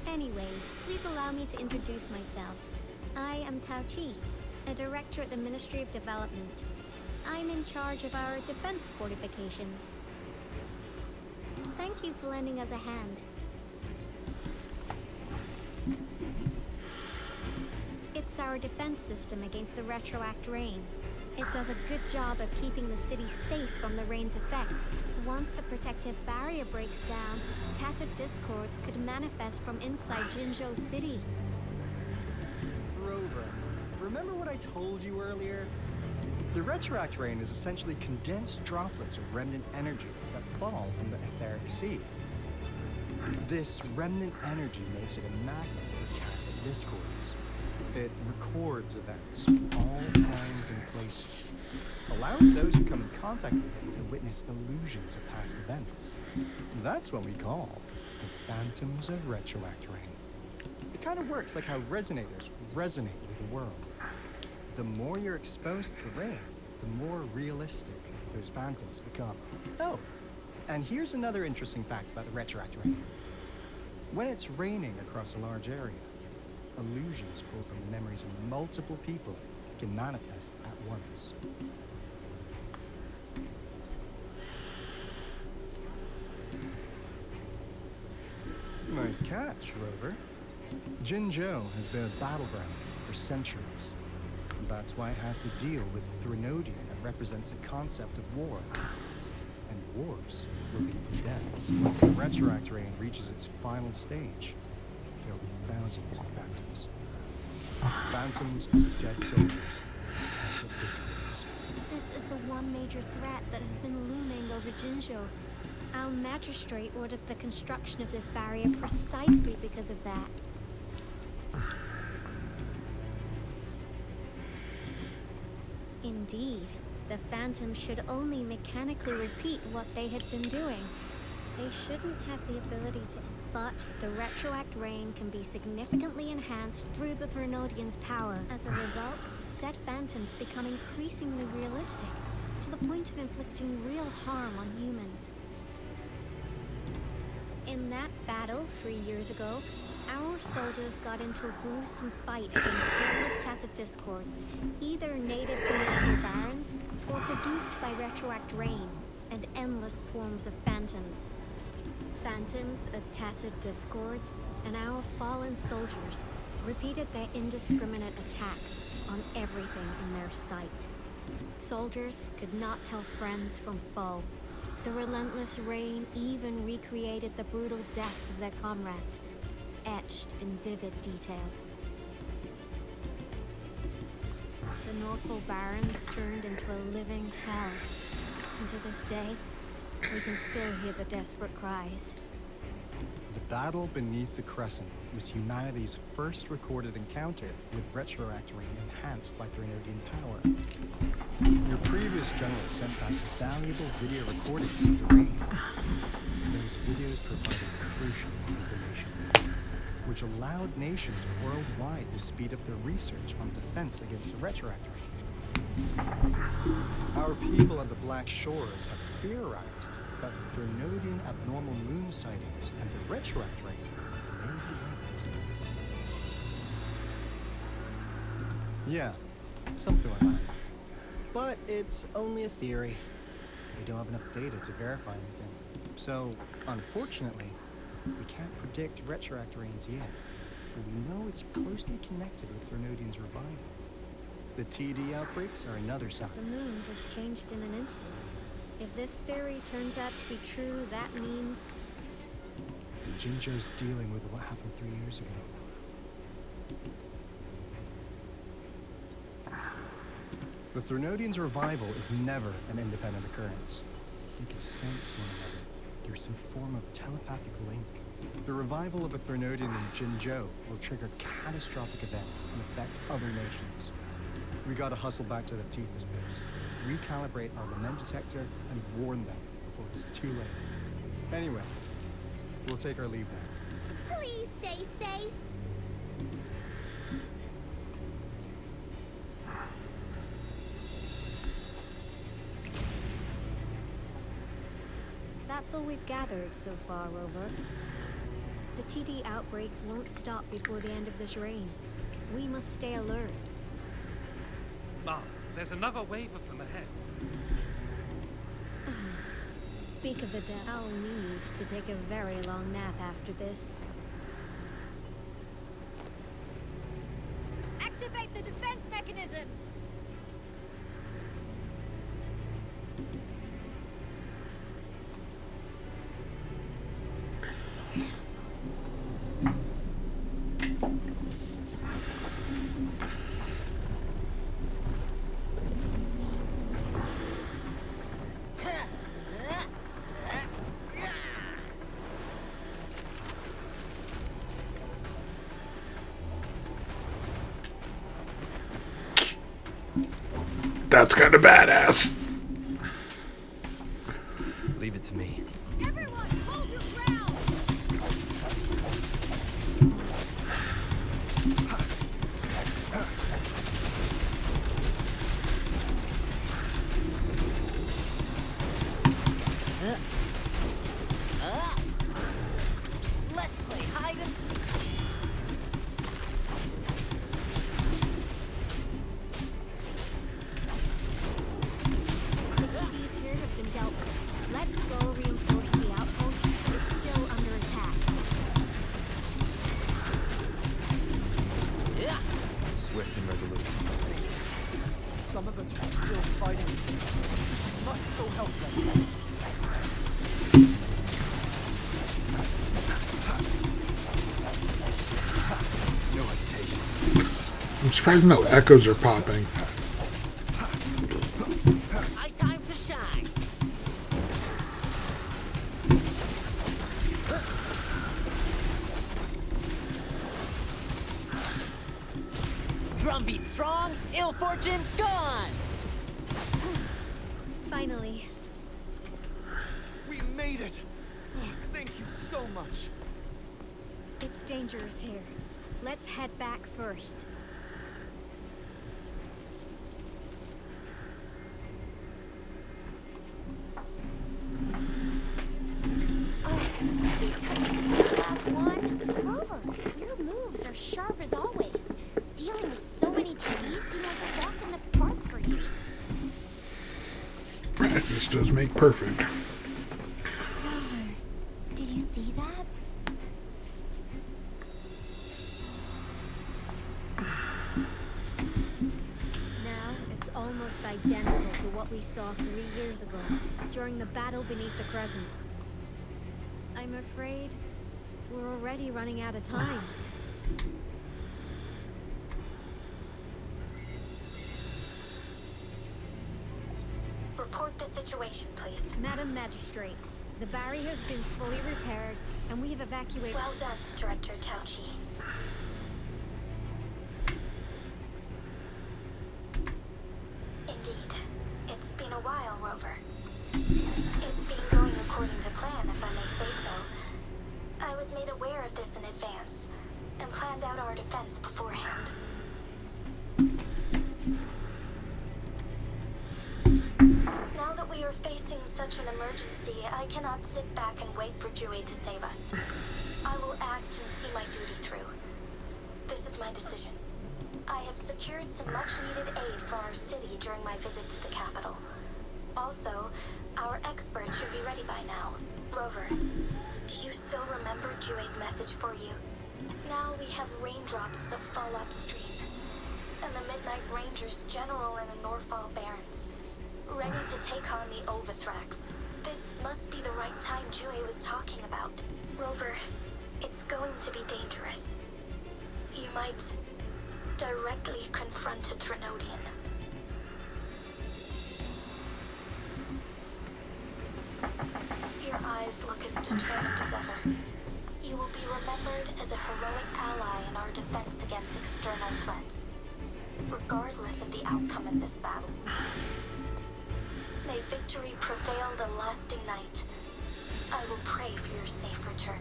Anyway, please allow me to introduce myself. I am Tao Chi, a director at the Ministry of Development. I'm in charge of our defense fortifications. Thank you for lending us a hand. It's our defense system against the retroact rain. It does a good job of keeping the city safe from the rain's effects. Once the protective barrier breaks down, tacit discords could manifest from inside Jinzhou City. Rover, remember what I told you earlier? The retroact rain is essentially condensed droplets of remnant energy that fall from the etheric sea. This remnant energy makes it a magnet for tacit discords. It records events, all times and places, allowing those who come in contact with it to witness illusions of past events. That's what we call the phantoms of retroact rain. It kind of works like how resonators resonate with the world. The more you're exposed to the rain, the more realistic those phantoms become. Oh, and here's another interesting fact about the retroact rain. When it's raining across a large area, illusions pulled from the memories of multiple people can manifest at once. Nice catch, Rover. Jinzhou has been a battleground for centuries. That's why it has to deal with Threnodian that represents the concept of war. And wars will lead to deaths. Once the retroact rain reaches its final stage, there will be thousands of phantoms. Phantoms of dead soldiers, tacit discords. This is the one major threat that has been looming over Jinzhou. Our magistrate ordered the construction of this barrier precisely because of that. Indeed, the phantoms should only mechanically repeat what they had been doing. They shouldn't have the ability to... But the retroact rain can be significantly enhanced through the Threnodian's power. As a result, said phantoms become increasingly realistic, to the point of inflicting real harm on humans. In that battle 3 years ago, our soldiers got into a gruesome fight against endless tacit discords, either native to medieval barons or produced by retroact rain and endless swarms of phantoms. Phantoms of tacit discords and our fallen soldiers repeated their indiscriminate attacks on everything in their sight. Soldiers could not tell friends from foe. The relentless rain even recreated the brutal deaths of their comrades, etched in vivid detail. The Northful Barons turned into a living hell, and to this day, we can still hear the desperate cries. The battle beneath the Crescent was humanity's first recorded encounter with retroact rain enhanced by Threnodian power. Your previous general sent back some valuable video recordings of the rain. Those videos provided crucial information, which allowed nations worldwide to speed up their research on defense against the retroact rain. Our people on the Black Shores have theorized that the Threnodian abnormal moon sightings and the retroact rain may be linked. Yeah, something like that. But it's only a theory. We don't have enough data to verify anything. So, unfortunately, we can't predict retroact rains yet. But we know it's closely connected with Threnodian's revival. The TD outbreaks are another sign. The moon just changed in an instant. If this theory turns out to be true, that means... Jinzhou's dealing with what happened 3 years ago. The Threnodian's revival is never an independent occurrence. They can sense one another through some form of telepathic link. The revival of a Threnodian in Jinzhou will trigger catastrophic events and affect other nations. We gotta hustle back to the teeth of space, recalibrate our lament detector, and warn them before it's too late. Anyway, we'll take our leave now. Please stay safe. That's all we've gathered so far, Rover. The TD outbreaks won't stop before the end of this reign. We must stay alert. Mom, there's another wave of them ahead. Speak of the dead, I'll need to take a very long nap after this. Activate the defense mechanisms. That's kind of badass. Leave it to me. Everyone, hold your ground. Let's play hide and seek. The TDs here have been dealt with. Let's go reinforce the outpost. It's still under attack. Yeah. Swift and resolute. Some of us are still fighting. We must go help them. No hesitation. I'm surprised no echoes are popping. High time to shine. Drumbeat strong, ill fortune gone. Finally. We made it. Oh, thank you so much. It's dangerous here. Let's head back first. Please tell me this is the last one. Rover, your moves are sharp as always. Dealing with so many TDs seem like a walk in the park for you. Practice does make perfect. Rover, did you see that? Now, it's almost identical to what we saw 3 years ago, during the battle beneath the Crescent. I'm afraid we're already running out of time. Report the situation, please. Madam Magistrate, The barrier has been fully repaired, and we have evacuated... Well done, Director Tauchi. Indeed. It's been a while, Rover. It's been going according to plan, if I may say so. I was made aware of this in advance, and planned out our defense beforehand. Now that we are facing such an emergency, I cannot sit back and wait for Jue to save us. I will act and see my duty through. This is my decision. I have secured some much-needed aid for our city during my visit to the capital. Also, our expert should be ready by now. Rover, do you still remember Jue's message for you? Now we have raindrops that fall upstream, and the Midnight Rangers General and the Norfall Barons, ready to take on the Overthrax. This must be the right time Jue was talking about. Rover, it's going to be dangerous. You might directly confront a Threnodian. Your eyes look as determined as ever. You will be remembered as a heroic ally in our defense against external threats, regardless of the outcome of this battle. May victory prevail the lasting night. I will pray for your safe return.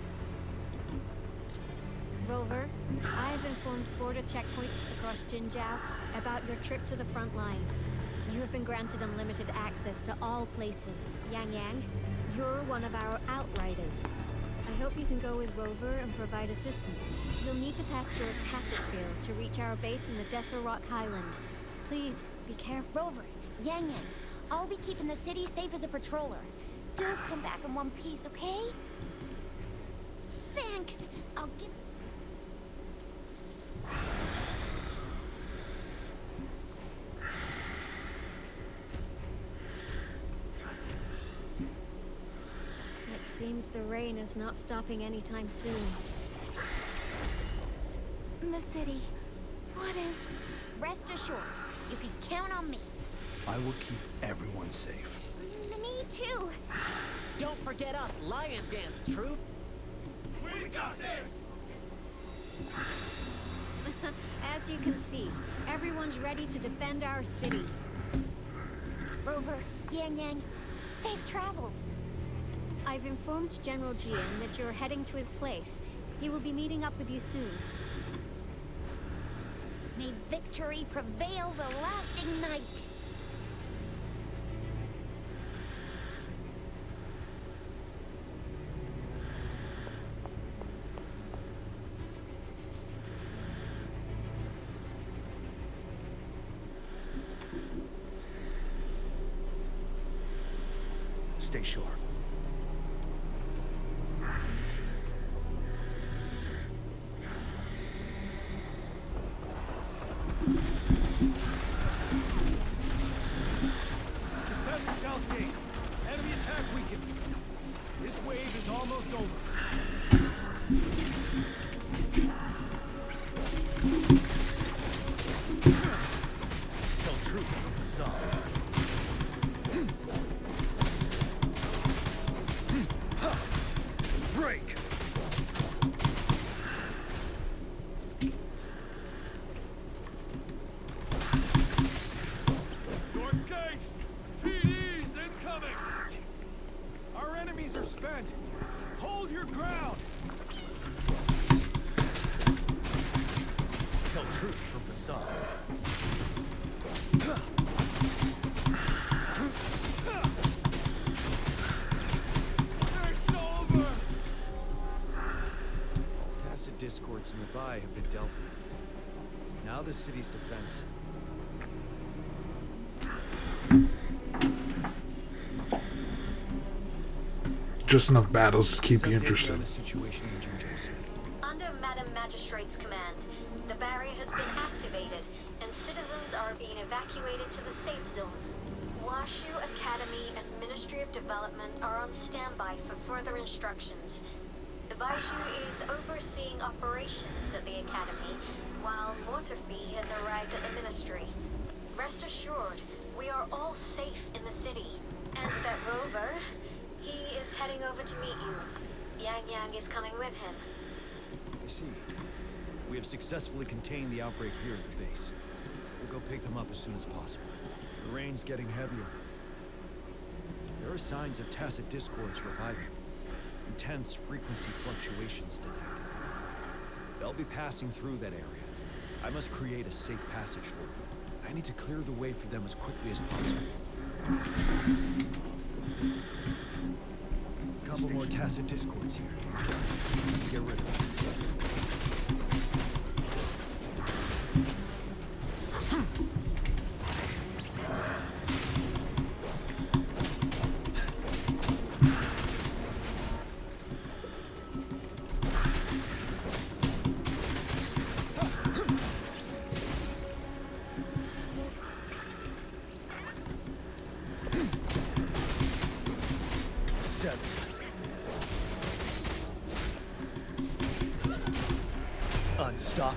Rover, I have informed border checkpoints across Jinjiao about your trip to the front line. You have been granted unlimited access to all places. Yang Yang, you're one of our outriders. I hope you can go with Rover and provide assistance. You'll need to pass through a tacit field to reach our base in the Desert Rock Highland. Please, be careful. Rover, Yang Yang, I'll be keeping the city safe as a patroller. Don't come back in one piece, okay? Thanks. I'll give... It seems the rain is not stopping anytime soon. The city. What if... Rest assured, you can count on me. I will keep everyone safe. Me too. Don't forget us, Lion Dance Troop. We got this! As you can see, everyone's ready to defend our city. Rover, Yang Yang, safe travels. I've informed General Jian that you're heading to his place. He will be meeting up with you soon. May victory prevail the lasting night. Stay sharp. Defend the south gate. Enemy attack weakened. This wave is almost over. Tell truth from the side. Break! North gate! TDs incoming! Our enemies are spent! Hold your ground! Tell truth from facade. It's over! Tacit discords nearby have been dealt with. Now the city's defense. Just enough battles to keep you Some data on interested. the situation in Jinjiao City. Under Madam Magistrate's command, the barrier has been activated, and citizens are being evacuated to the safe zone. Washu Academy and Ministry of Development are on standby for further instructions. The Baishu is overseeing operations at the Academy, while Mortherfee has arrived at the Ministry. Rest assured, we are all safe in the city, and that Rover, He is heading over to meet you. Yang Yang is coming with him. I see. We have successfully contained the outbreak here at the base. We'll go pick them up as soon as possible. The rain's getting heavier. There are signs of tacit discords reviving. Intense frequency fluctuations detected. They'll be passing through that area. I must create a safe passage for them. I need to clear the way for them as quickly as possible. A couple more tacit discords here. Get rid of them. Unstop.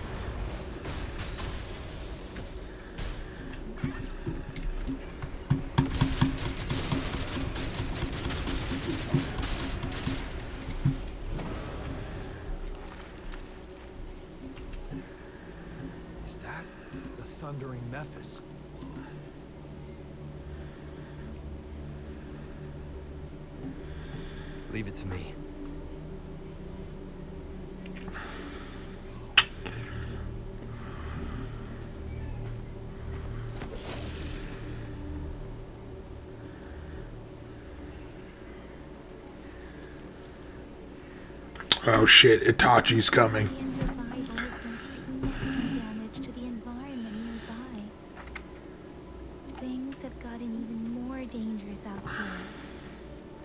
Is that the Thundering Mephis? Leave it to me. Oh shit, Itachi's coming. Damage to the environment nearby. Things have gotten even more dangerous out here.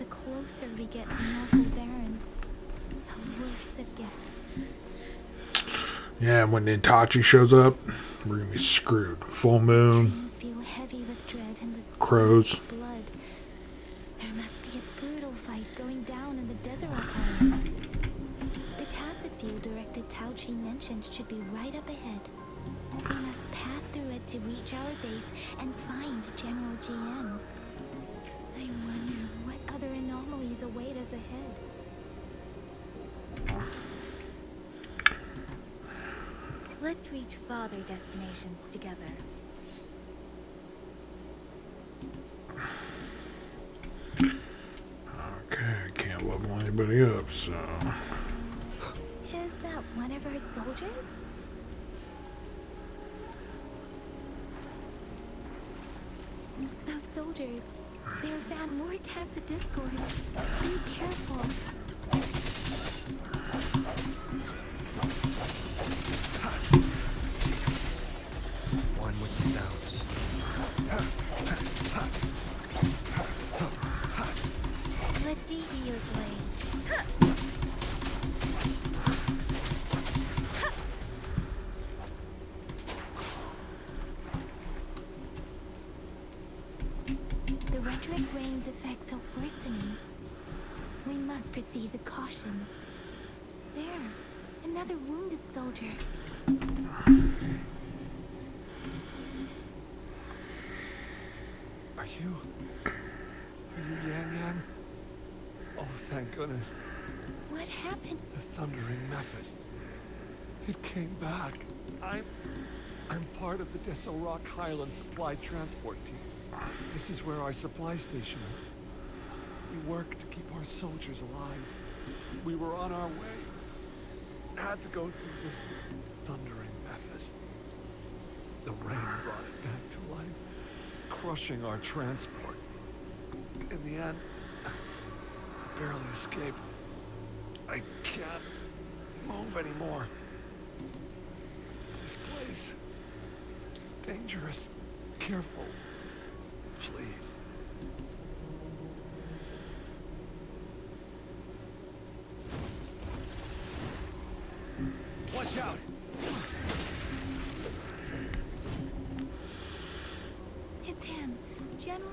The closer we get to North Barrens, the worse it gets. Yeah, when Itachi shows up, we're gonna be screwed. Full moon. Dreams feel heavy with dread and the Crows. blood. There must be a brutal fight going down in the desert archive. The tacit field Director Tauchi mentioned should be right up ahead. We must pass through it to reach our base and find General GM. I wonder what other anomalies await us ahead. Let's reach farther destinations together. Okay, I can't level anybody up, so... Is that one of our soldiers? Those soldiers, they have found more tacit discords. Be careful. One with the sounds. Let thee be your blade. The rhetoric rain's effects are worsening. We must proceed with caution. There, another wounded soldier. Are you Yang Yang? Oh, thank goodness. What happened? The Thundering Mephis. It came back. I'm part of the Deso Rock Highland Supply Transport Team. This is where our supply station is. We work to keep our soldiers alive. We were on our way. Had to go through this Thundering Mephis. The rain brought it back to life, crushing our transport. In the end, I barely escaped. I can't move anymore. This place is dangerous. Careful, please. Watch out! It's him, General.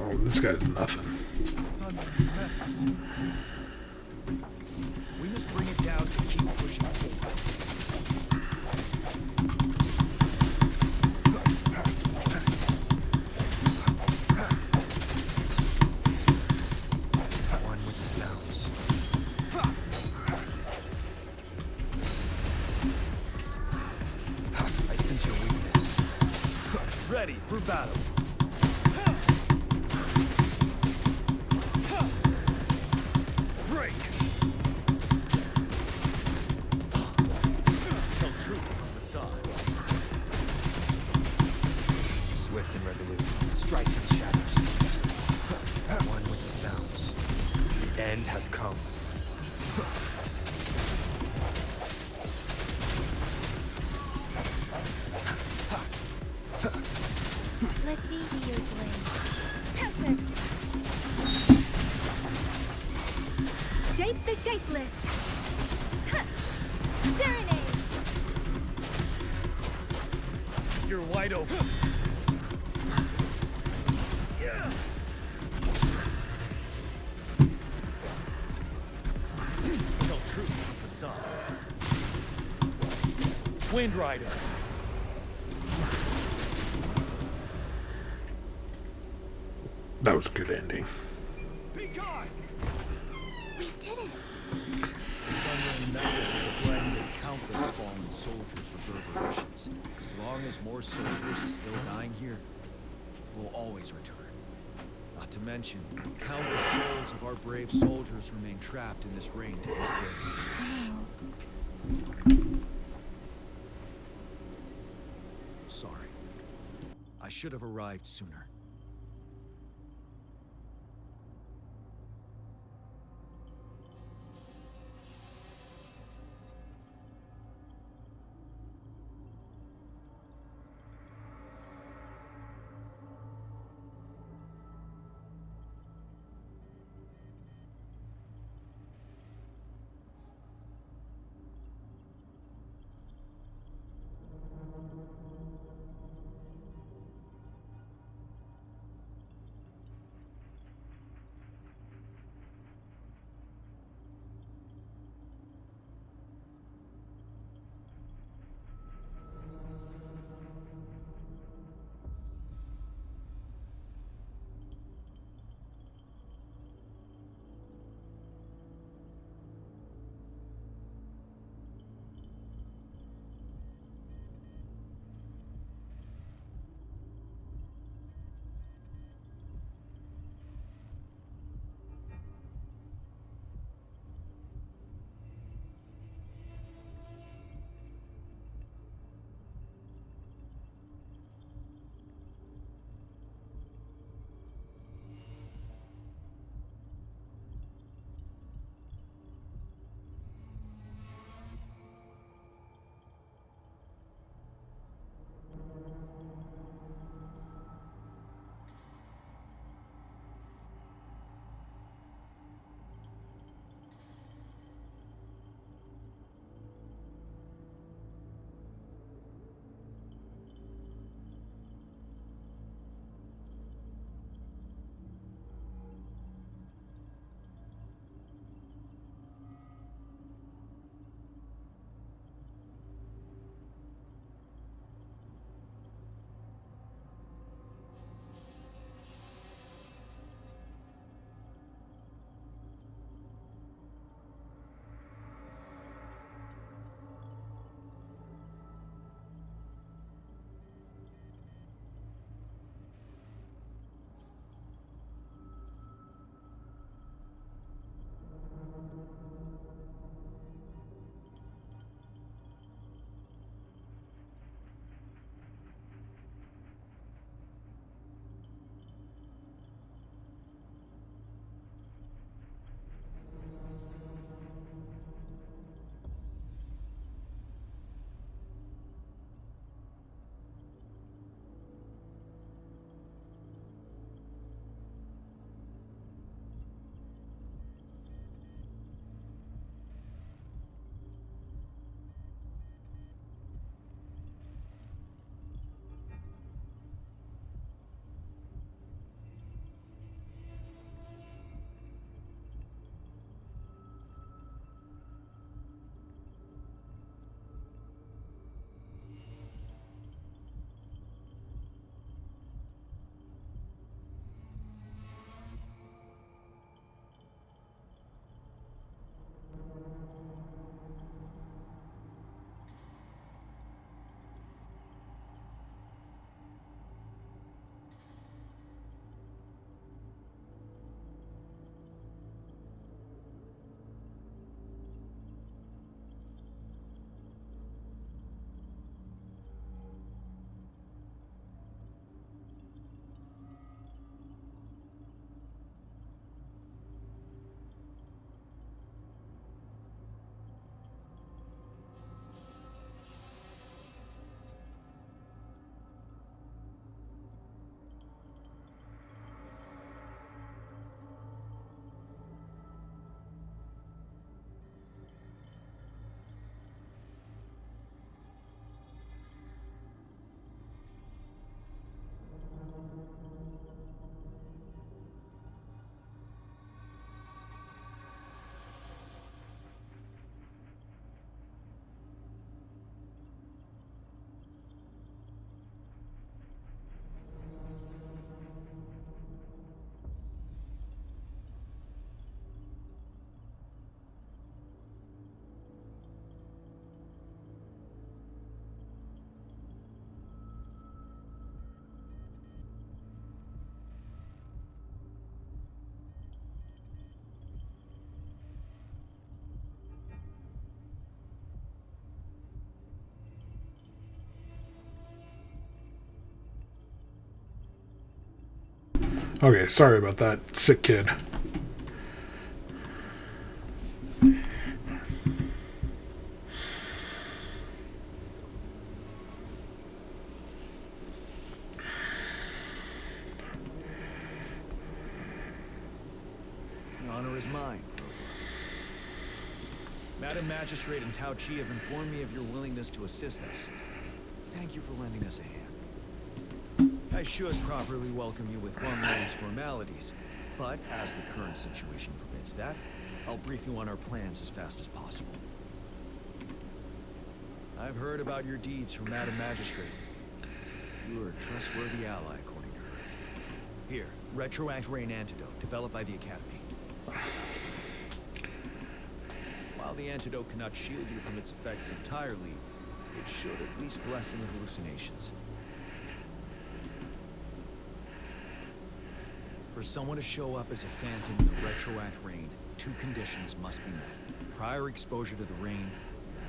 Oh, this guy's nothing. We must bring it down to keep pushing forward. battle. Break. Tell truth from facade. Swift and resolute. Strike through the shadows. One with the sounds. The end has come. Let me be your blade. Tempest! Shape the shapeless! Ha! Serenade! You're wide open. Yeah. Tell truth from facade. Wind Rider. That was a good ending. Be gone! We did it! Thunder and Memphis is a blend of countless fallen soldiers' reverberations. As long as more soldiers are still dying here, we'll always return. Not to mention, countless souls of our brave soldiers remain trapped in this rain to this day. Sorry. I should have arrived sooner. Okay, sorry about that, sick kid. The honor is mine. Madam Magistrate and Tao Chi have informed me of your willingness to assist us. Thank you for lending us a hand. I should properly welcome you with Wuthering Waves formalities, but as the current situation forbids that, I'll brief you on our plans as fast as possible. I've heard about your deeds from Madam Magistrate. You are a trustworthy ally, according to her. Here, Retroact Rain Antidote, developed by the Academy. While the antidote cannot shield you from its effects entirely, it should at least lessen the hallucinations. For someone to show up as a phantom in the Retroact Rain, 2 conditions must be met. Prior exposure to the rain,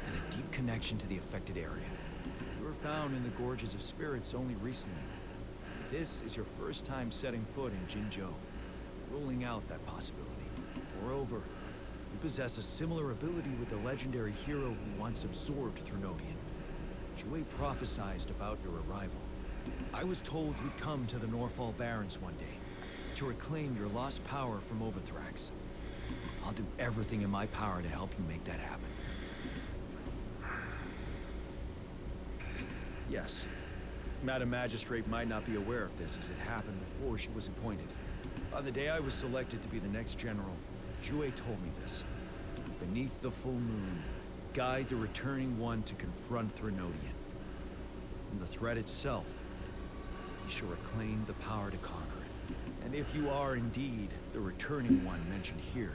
and a deep connection to the affected area. You were found in the Gorges of Spirits only recently. This is your first time setting foot in Jinzhou, ruling out that possibility. Moreover, you possess a similar ability with the legendary hero who once absorbed Threnodian. Jue prophesied about your arrival. I was told you'd come to the Norfall Barrens one day, to reclaim your lost power from Overthrax. I'll do everything in my power to help you make that happen. Yes, Madam Magistrate might not be aware of this as it happened before she was appointed. On the day I was selected to be the next general, Jue told me this. Beneath the full moon, guide the returning one to confront Threnodian. From the threat itself, he shall reclaim the power to conquer it. And if you are indeed the returning one mentioned here,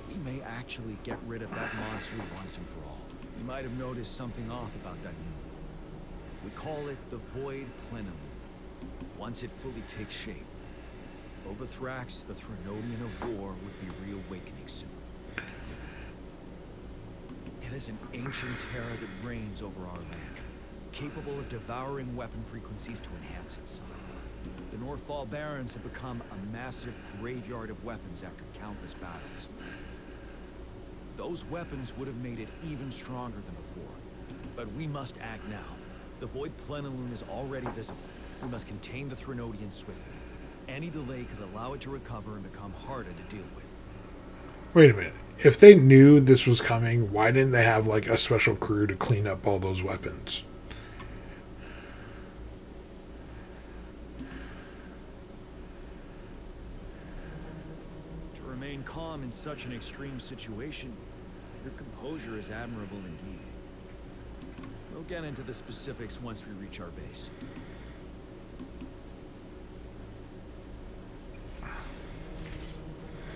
we may actually get rid of that monster once and for all. You might have noticed something off about that moon. We call it the Void Plenum. Once it fully takes shape, Overthrax, the Threnodian of War, would be reawakening soon. It is an ancient terror that reigns over our land, capable of devouring weapon frequencies to enhance itself. The Norfall Barrens have become a massive graveyard of weapons after countless battles. Those weapons would have made it even stronger than before. But we must act now. The Void Plenilune is already visible. We must contain the Threnodian swiftly. Any delay could allow it to recover and become harder to deal with. Wait a minute. If they knew this was coming, why didn't they have, like, a special crew to clean up all those weapons? To remain calm in such an extreme situation, your composure is admirable indeed. We'll get into the specifics once we reach our base.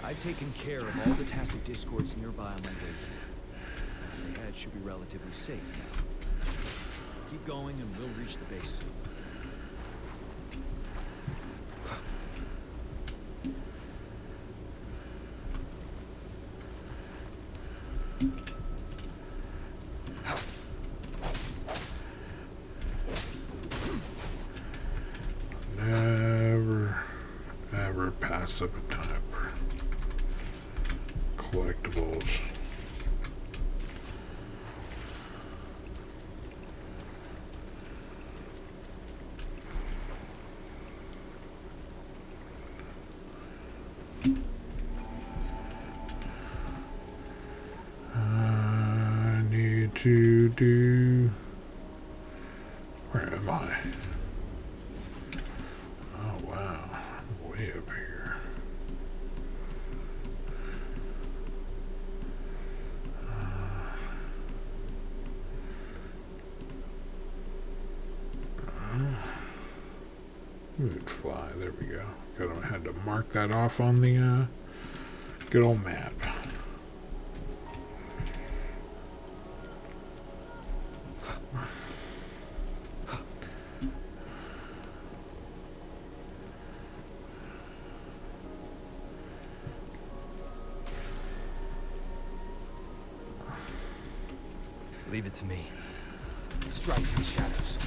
I've taken care of all the tacit discords nearby on my way here. The head should be relatively safe now. Keep going and we'll reach the base soon. Never pass up a time for collectibles. I need to do... Where am I? Oh wow, I'm way up here. Mood fly, there we go. Had to mark that off on the good old map. Leave it to me. Strike through the shadows.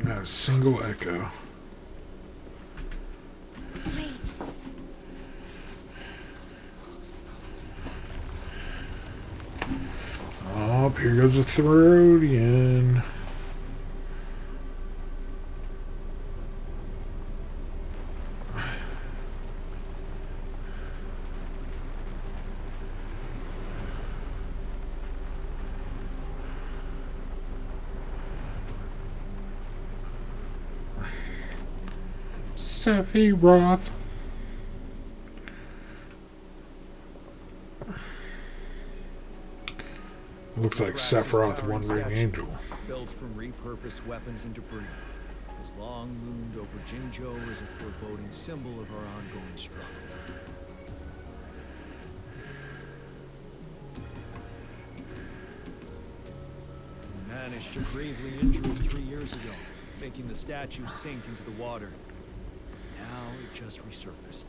Not a single echo. Wait. Oh, here goes a Threnodian. Sephiroth. Looks like Sephiroth, One Ring Angel. Built from repurposed weapons and debris. His long loomed over Jinzhou is a foreboding symbol of our ongoing struggle. We managed to gravely injure it 3 years ago, making the statue sink into the water. Now it just resurfaced.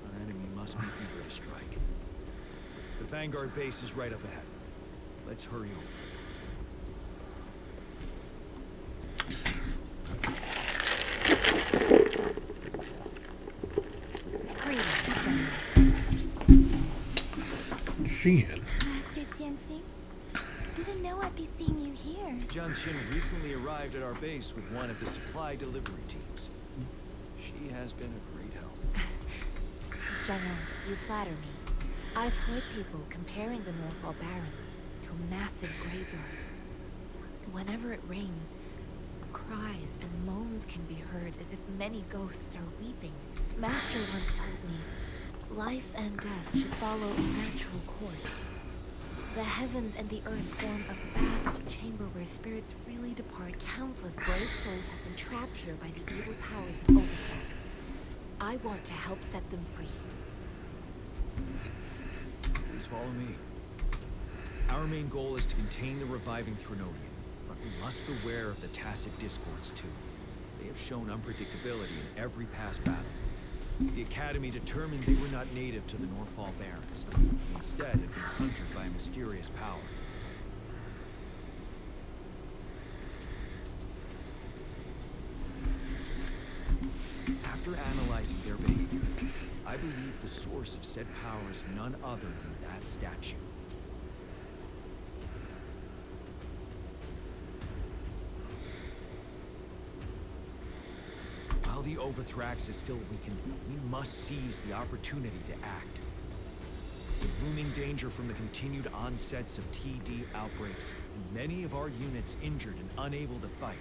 Our enemy must be eager to strike. The Vanguard base is right up ahead. Let's hurry over. Jian. Master Tianxing, didn't know I'd be seeing you here. Jian Qin recently arrived at our base with one of the supply delivery teams. She has been a great help. General, you flatter me. I've heard people comparing the Northall Barrens to a massive graveyard. Whenever it rains, cries and moans can be heard as if many ghosts are weeping. Master once told me, life and death should follow a natural course. The heavens and the earth form a vast chamber where spirits freely depart. Countless brave souls have been trapped here by the evil powers of Overthrows. I want to help set them free. Please follow me. Our main goal is to contain the reviving Threnodian, but we must beware of the tacit discords too. They have shown unpredictability in every past battle. The Academy determined they were not native to the Northall Barrens. Instead, had been conjured by a mysterious power. After analyzing their behavior, I believe the source of said power is none other than that statue. While the Overthrax is still weakened, we must seize the opportunity to act. With looming danger from the continued onsets of TD outbreaks, and many of our units injured and unable to fight,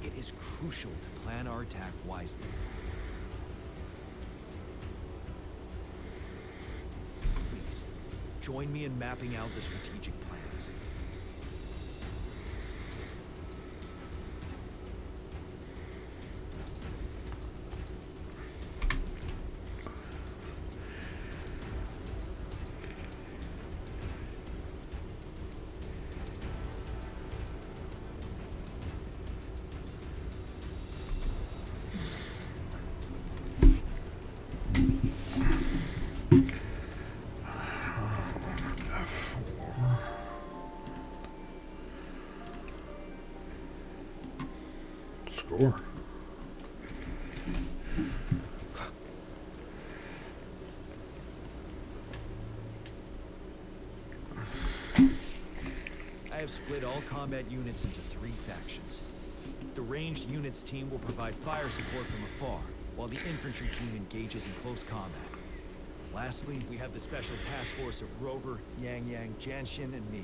it is crucial to plan our attack wisely. Please, join me in mapping out the strategic plans. Score. I have split all combat units into 3 factions. The ranged units team will provide fire support from afar, while the infantry team engages in close combat. Lastly, we have the special task force of Rover, Yang Yang, Janshin, and me.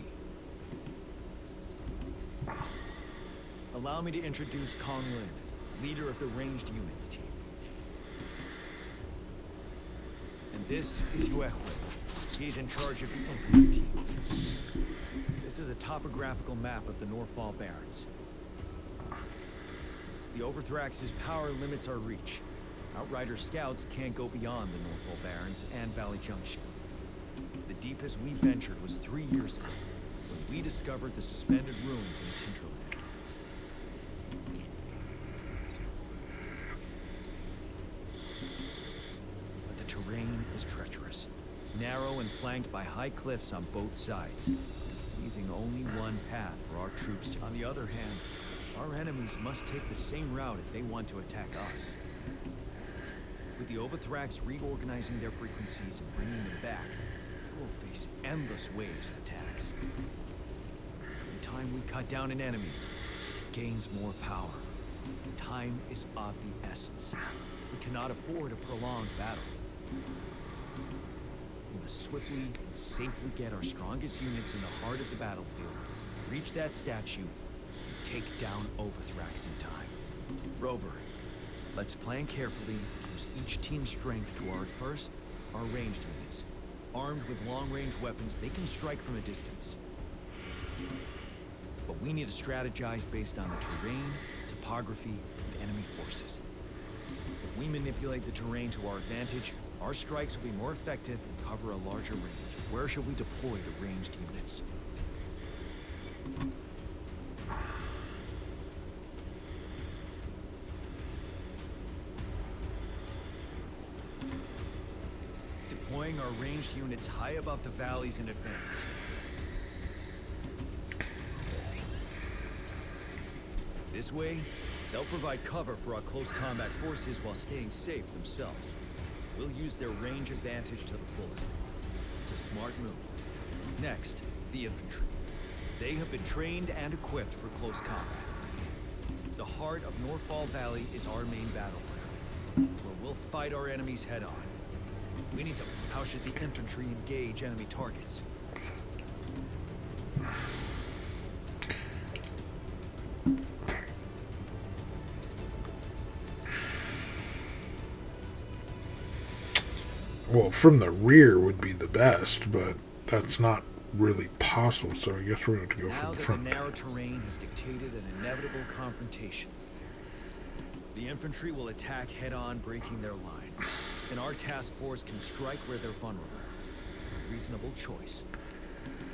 Allow me to introduce Kong Lin, leader of the ranged units team. And this is Yue Hui. He's in charge of the infantry team. This is a topographical map of the Northall Barrens. The Overthrax's power limits our reach. Outrider scouts can't go beyond the Northall Barrens and Valley Junction. The deepest we ventured was 3 years ago, when we discovered the suspended ruins in its hinterland. But the terrain is treacherous, narrow and flanked by high cliffs on both sides, leaving only one path for our troops to. On the other hand, Our enemies must take the same route if they want to attack us. With the Overthrax reorganizing their frequencies and bringing them back, we will face endless waves of attacks. Every time we cut down an enemy, it gains more power. Time is of the essence. We cannot afford a prolonged battle. We must swiftly and safely get our strongest units in the heart of the battlefield, reach that statue, and take down Overthrax in time. Rover, let's plan carefully, use each team's strength to guard first our ranged units. Armed with long-range weapons, they can strike from a distance. But we need to strategize based on the terrain, topography, and enemy forces. If we manipulate the terrain to our advantage, our strikes will be more effective and cover a larger range. Where shall we deploy the ranged units? Deploying our ranged units high above the valleys in advance. This way, they'll provide cover for our close combat forces while staying safe themselves. We'll use their range advantage to the fullest. It's a smart move. Next, the infantry. They have been trained and equipped for close combat. The heart of Northfall Valley is our main battleground, where we'll fight our enemies head-on. We need to... How should the infantry engage enemy targets? Well, from the rear would be the best, but that's not really possible, so I guess we're going to go from the front. Now that the narrow terrain has dictated an inevitable confrontation, the infantry will attack head-on, breaking their line, and our task force can strike where they're vulnerable. A reasonable choice.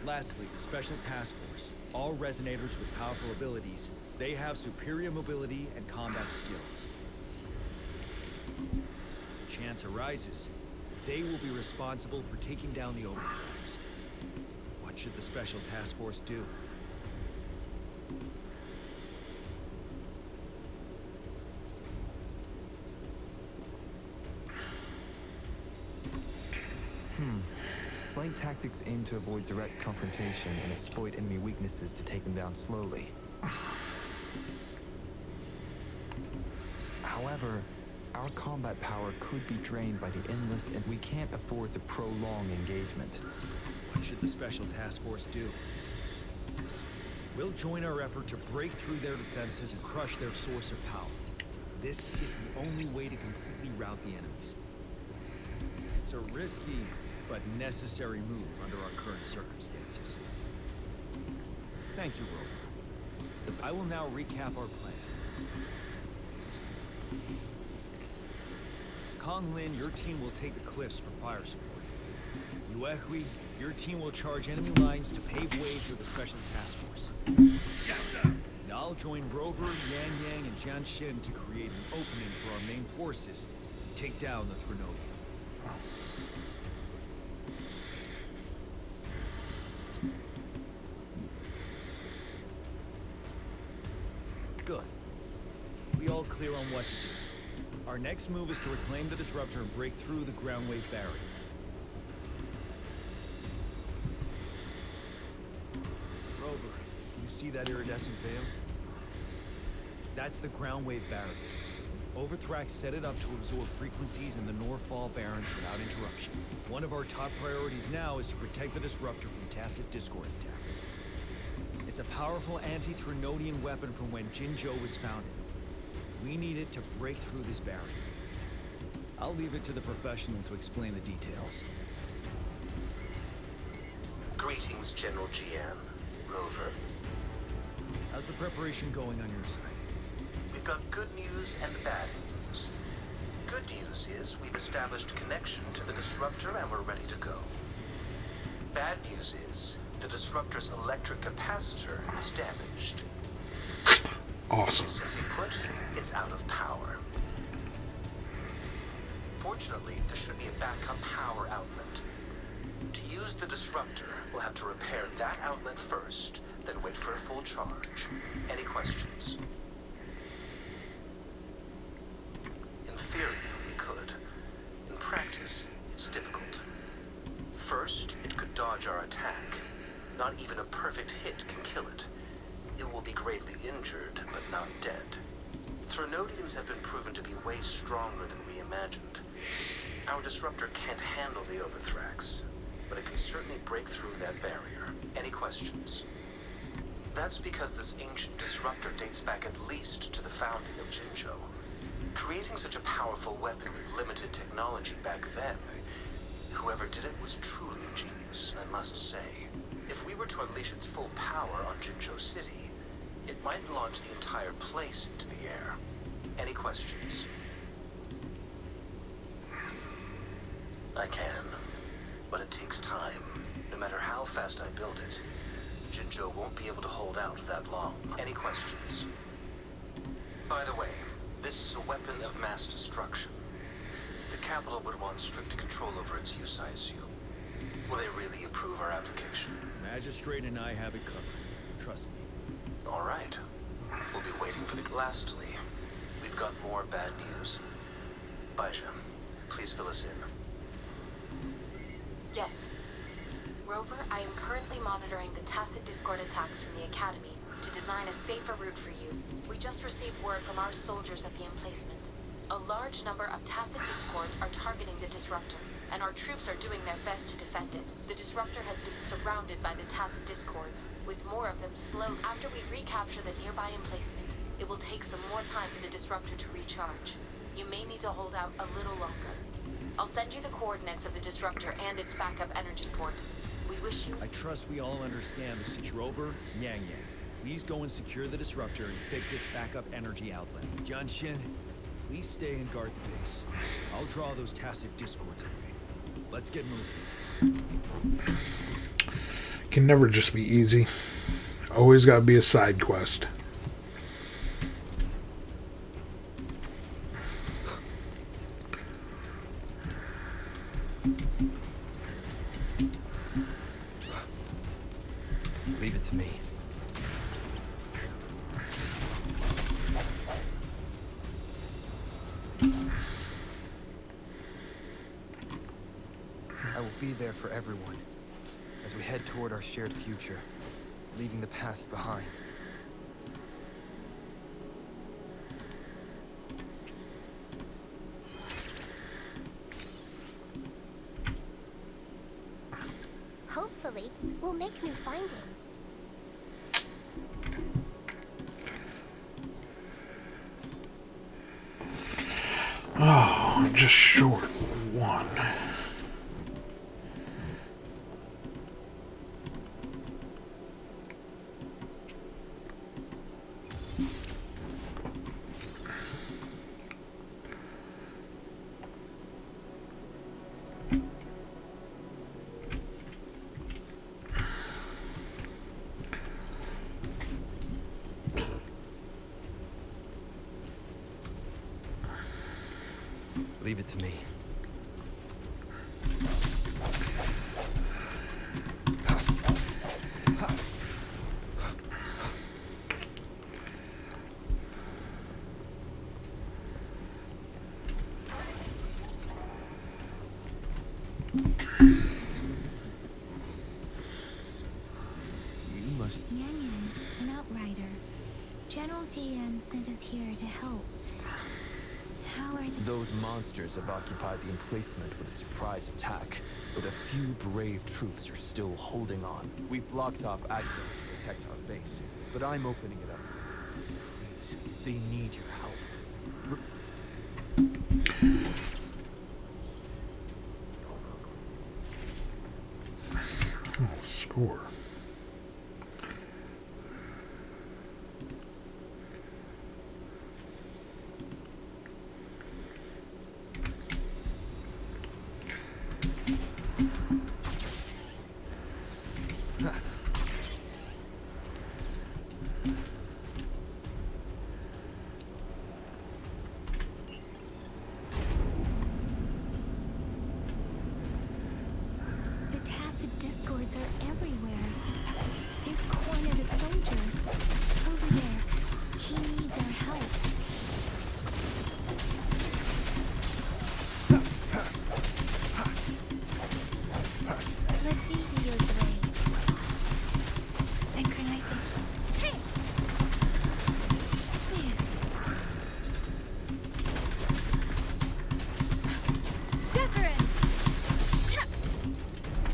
Lastly, the Special Task Force, all resonators with powerful abilities, they have superior mobility and combat skills. Chance arises, they will be responsible for taking down the Overthrax. What should the Special Task Force do? Flank tactics aim to avoid direct confrontation and exploit enemy weaknesses to take them down slowly. However, our combat power could be drained by the endless, and we can't afford to prolong engagement. What should the Special Task Force do? We'll join our effort to break through their defenses and crush their source of power. This is the only way to completely rout the enemies. It's a risky but necessary move under our current circumstances. Thank you, Rover. I will now recap our plan. Kong Lin, your team will take the cliffs for fire support. Yuehui, your team will charge enemy lines to pave way for the Special Task Force. Yes, sir. And I'll join Rover, Yang Yang, and Jian Xin to create an opening for our main forces and take down the Threnodian. Good. We all clear on what to do. Our next move is to reclaim the disruptor and break through the ground wave barrier. Rover, you see that iridescent veil? That's the ground wave barrier. Overthrax set it up to absorb frequencies in the Northfall Barrens without interruption. One of our top priorities now is to protect the disruptor from tacit discord attacks. It's a powerful anti-Threnodian weapon from when Jinzhou was founded. We need it to break through this barrier. I'll leave it to the professional to explain the details. Greetings, General Jian. Rover. How's the preparation going on your side? We've got good news and bad news. Good news is we've established connection to the disruptor and we're ready to go. Bad news is the disruptor's electric capacitor is damaged. Awesome. Simply put, it's out of power. Fortunately, there should be a backup power outlet. To use the disruptor, we'll have to repair that outlet first, then wait for a full charge. Any questions? In theory, we could. In practice, it's difficult. First, it could dodge our attack. Not even a perfect hit can kill it. It will be greatly injured, but not dead. Threnodians have been proven to be way stronger than we imagined. Our disruptor can't handle the Overthrax, but it can certainly break through that barrier. Any questions? That's because this ancient disruptor dates back at least to the founding of Jinzhou. Creating such a powerful weapon with limited technology back then, whoever did it was truly a genius, I must say. If we were to unleash its full power on Jinzhou City, it might launch the entire place into the air. Any questions? I can, but it takes time. No matter how fast I build it, Jinzhou won't be able to hold out that long. Any questions? By the way, this is a weapon of mass destruction. The capital would want strict control over its use, I assume. Will they really approve our application? Magistrate and I have it covered. Trust me. All right. We'll be waiting for the... Lastly, we've got more bad news. Baizha, please fill us in. Yes. Rover, I am currently monitoring the tacit discord attacks from the Academy to design a safer route for you. We just received word from our soldiers at the emplacement. A large number of tacit discords are targeting the disruptor, and our troops are doing their best to defend it. The disruptor has been surrounded by the tacit discords, with more of them slowed. After we recapture the nearby emplacement, it will take some more time for the disruptor to recharge. You may need to hold out a little longer. I'll send you the coordinates of the disruptor and its backup energy port. We wish you... I trust we all understand the situation. Rover, Yang Yang, please go and secure the disruptor and fix its backup energy outlet. John Shin, please stay and guard the base. I'll draw those tacit discords away. Let's get moving. Can never just be easy. Always gotta be a side quest. Leave it to me. I will be there for everyone as we head toward our shared future, leaving the past behind. Hopefully, we'll make new findings. Oh, just short one. Leave it to me. You must... Yang Yang, an outrider. General GN sent us here to help. How are the... Those monsters have occupied the emplacement with a surprise attack, but a few brave troops are still holding on. We've blocked off access to protect our base, but I'm opening it up for them. Please, they need your help. Oh, score. The tacit discords are everywhere.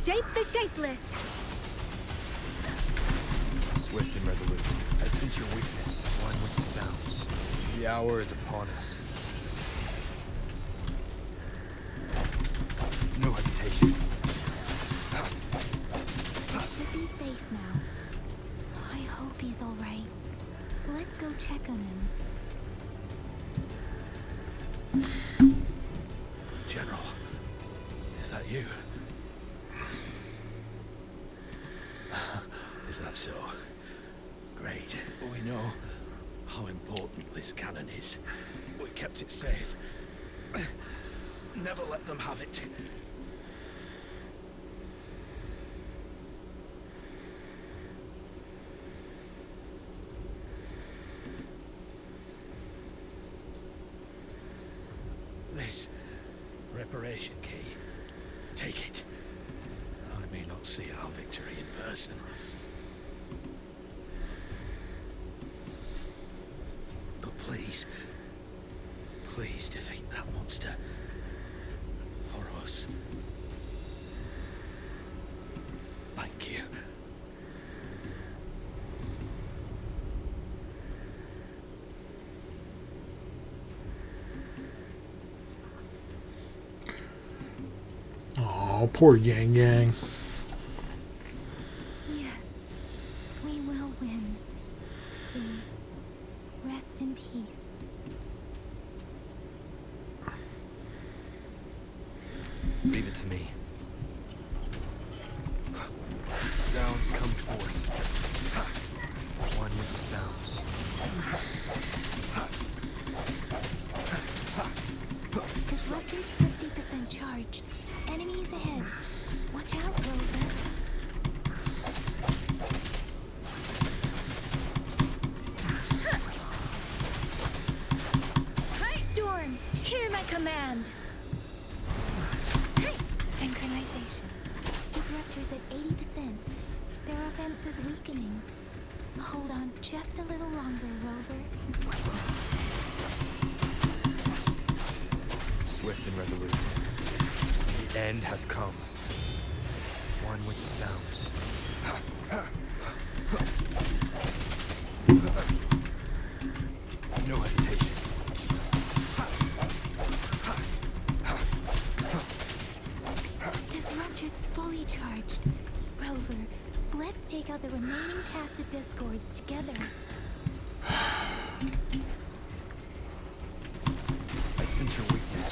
Shape the shapeless! Swift and resolute. I sense your weakness, one with the sounds. The hour is upon us. No hesitation. Should be safe now. I hope he's alright. Let's go check on him. General, is that you? Is that so? Great. We know how important this cannon is. We kept it safe. Never let them have it. This reparation key. Take it. I may not see our victory in person. But please, please defeat that monster. For us. Thank you. Oh, poor Yang Yang. Yes, we will win. Please, rest in peace. Leave it to me. Sounds come forth. One with the sounds. Disruptor's 50% charged. Enemies ahead. Watch out, Rover. Storm, hear my command. Synchronization. Disruptor's at 80%. Their offense is weakening. Hold on just a little longer, Rover. Swift and resolute. The end has come. One with the sounds. No hesitation. Disruptor's fully charged. Rover, let's take out the remaining tacit discords together. I sense your weakness.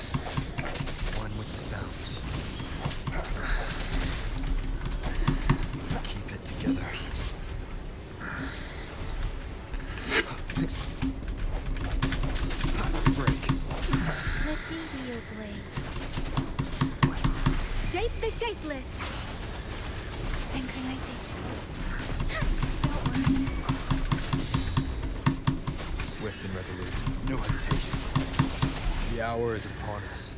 One with the sounds. Keep it together. Break. Let me be your blade. Shape the shapeless. Synchronization. Swift and resolute. No hesitation. The hour is upon us.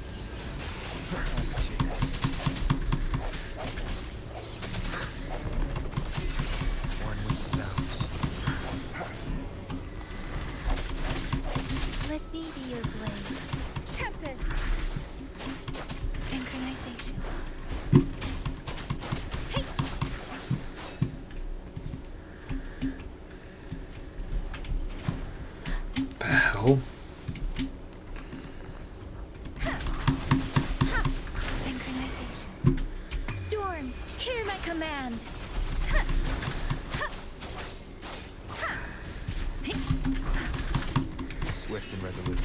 Last chance. One with the sounds. Let me be your blade. Tempest. Synchronization. Hey. The hell? Synchronization. Storm, hear my command. Swift and resolute.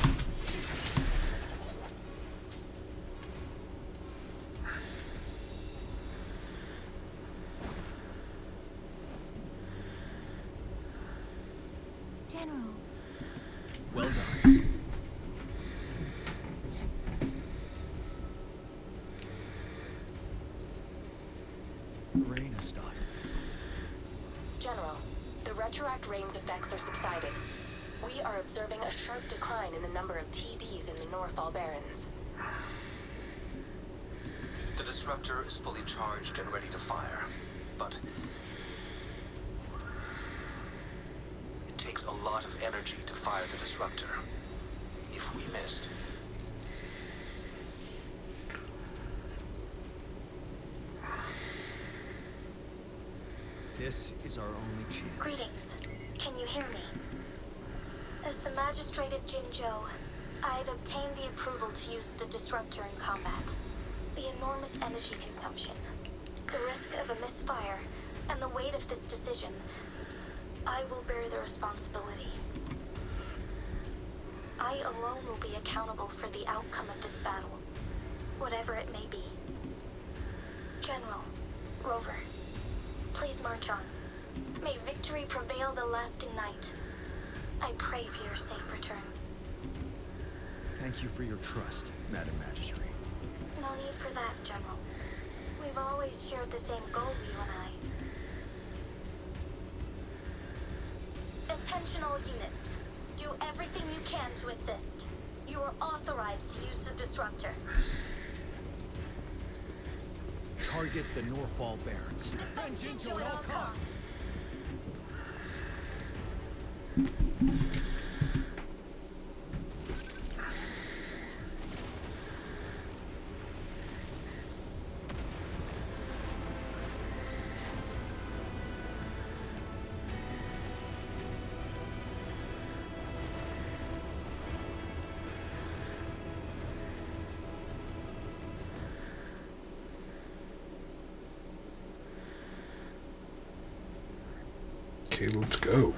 General. Well done. Rain has stopped. General, the retroact rain's effects are subsiding. We are observing a sharp decline in the number of TDs in the Northfall Barrens. The disruptor is fully charged and ready to fire, but it takes a lot of energy to fire the disruptor. If we missed, This is our only chance. Greetings. Can you hear me? As the Magistrate of Jinzhou, I have obtained the approval to use the disruptor in combat. The enormous energy consumption, the risk of a misfire, and the weight of this decision, I will bear the responsibility. I alone will be accountable for the outcome of this battle, whatever it may be. General, Rover, please march on. May victory prevail the lasting night. I pray for your safe return. Thank you for your trust, Madam Magistrate. No need for that, General. We've always shared the same goal, you and I. Attention all units. Do everything you can to assist. You are authorized to use the disruptor. Target the Norfall Barrens. Defend Jinzhou at all costs. Okay, let's go.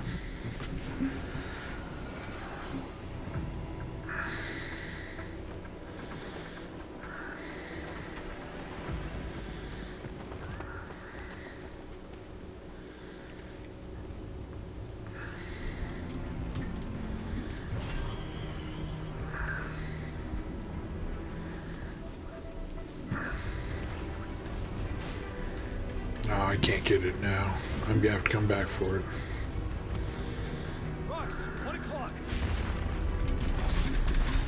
No, I can't get it now. I'm gonna have to come back for it. Rocks, 1 o'clock.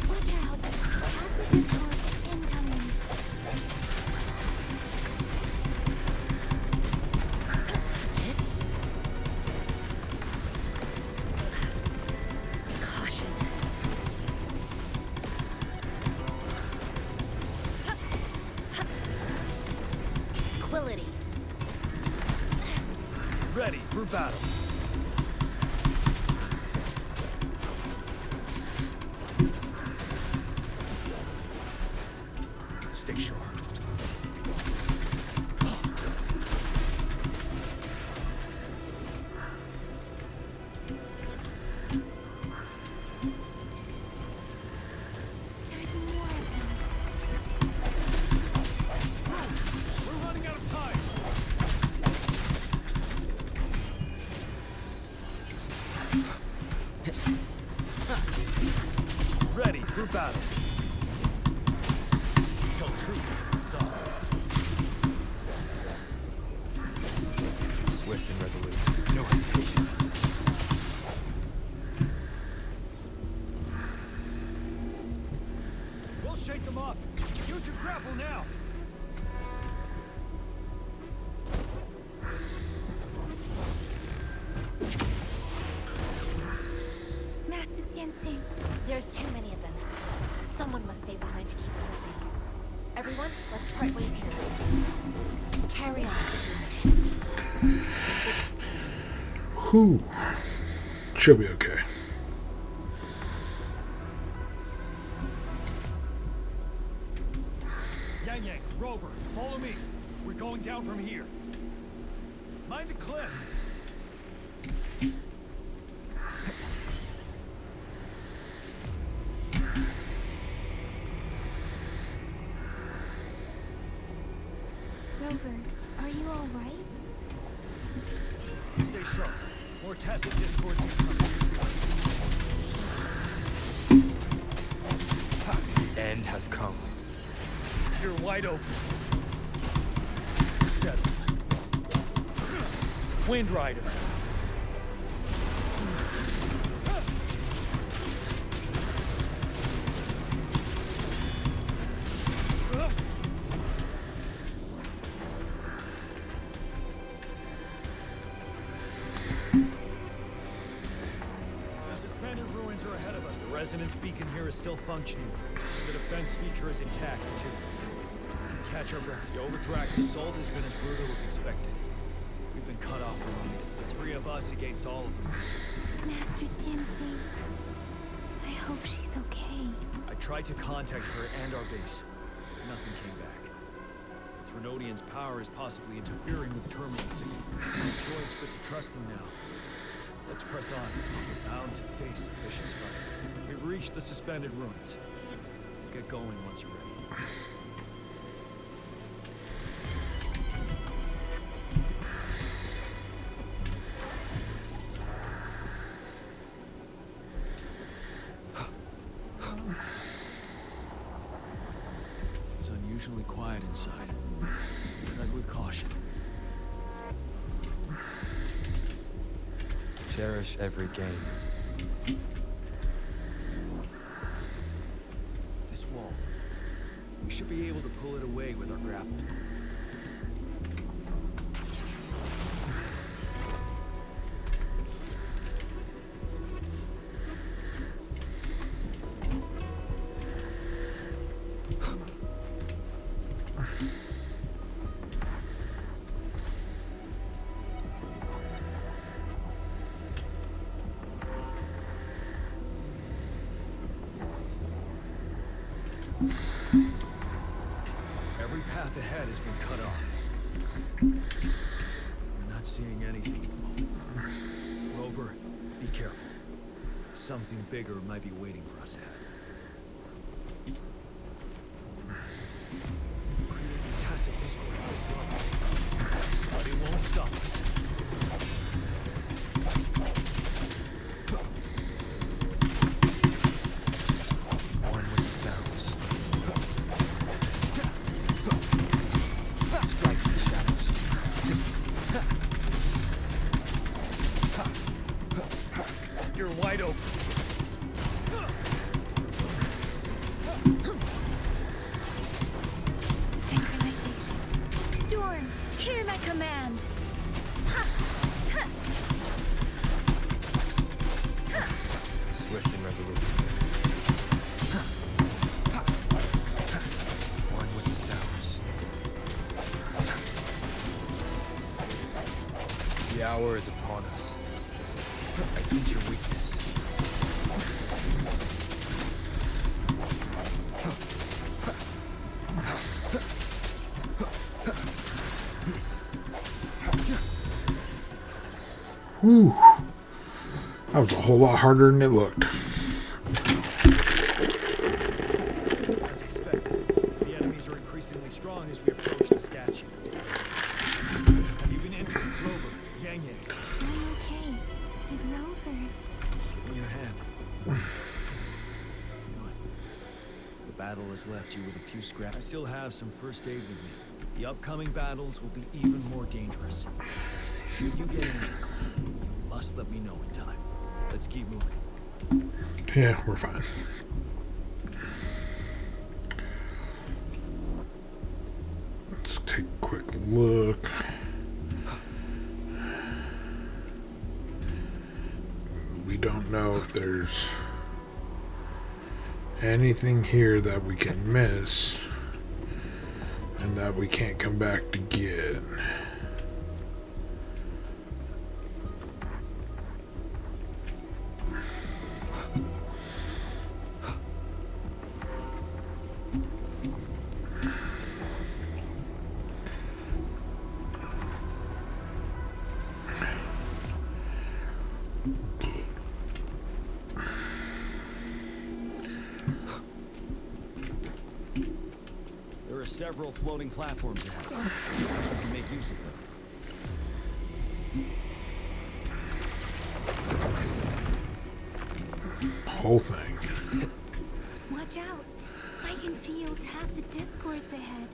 Watch out! Acid discourse incoming. This? Caution. Quility. Ready for battle. Stay sharp. We're running out of time. Ready for battle. Tell truth, son. Swift and resolute. No hesitation. We'll shake them off. Use your grapple now. Master Tianxing. There's too many of them. Someone must stay behind to keep them at bay. Everyone, let's part ways here. Carry on with your mission. You can make the best. Whew. She'll be okay. Yang Yang, Rover, follow me. We're going down from here. Mind the cliff. Rover, are you all right? Stay sharp. More tacit discords incoming. The end has come. You're wide open. Settled. Wind Rider. The suspended ruins are ahead of us. The resonance beacon here is still functioning. The defense feature is intact, too. We can catch our breath. The Overthrax assault has been as brutal as expected. We've been been cut off from me. It's the three of us against all of them. Master Tianzi, I hope she's okay. I tried to contact her and our base. Nothing came back. The Threnodian's power is possibly interfering with terminal signal. No choice but to trust them now. Let's press on. We're bound to face a vicious fight. We've reached the suspended ruins. Get going once you're ready. It's unusually quiet inside. Tread with caution. Cherish every game. This wall. We should be able to pull it away with our grapple. Every path ahead has been cut off. We're not seeing anything. Rover, be careful. Something bigger might be waiting for us ahead. Creating a tacit discord at this level. But it won't stop us. You're wide open. Synchronization. Storm, hear my command. Swift and resolute. One with the stars. The hour is upon us. I sense your weakness. Whew. That was a whole lot harder than it looked. As expected, the enemies are increasingly strong as we approach the statue. Have you been injured, Rover? Yang Yang. I'm okay. Big Rover. Give me your hand. Good. The battle has left you with a few scraps. I still have some first aid with me. The upcoming battles will be even more dangerous. Should you get injured, you must let me know in time. Let's keep moving. Yeah, we're fine. Let's take a quick look. We don't know if there's anything here that we can miss and that we can't come back to get. There are several floating platforms ahead. Perhaps we can make use of them. Whole thing. Watch out. I can feel tacit discords ahead.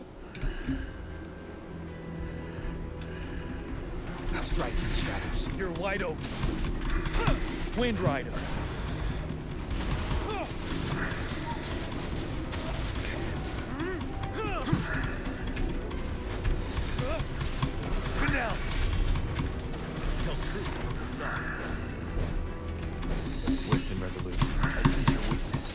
Strike in the shadows. You're wide open. Wind Rider. Now. Tell truth from the sun. Swift and resolute. I sense your weakness.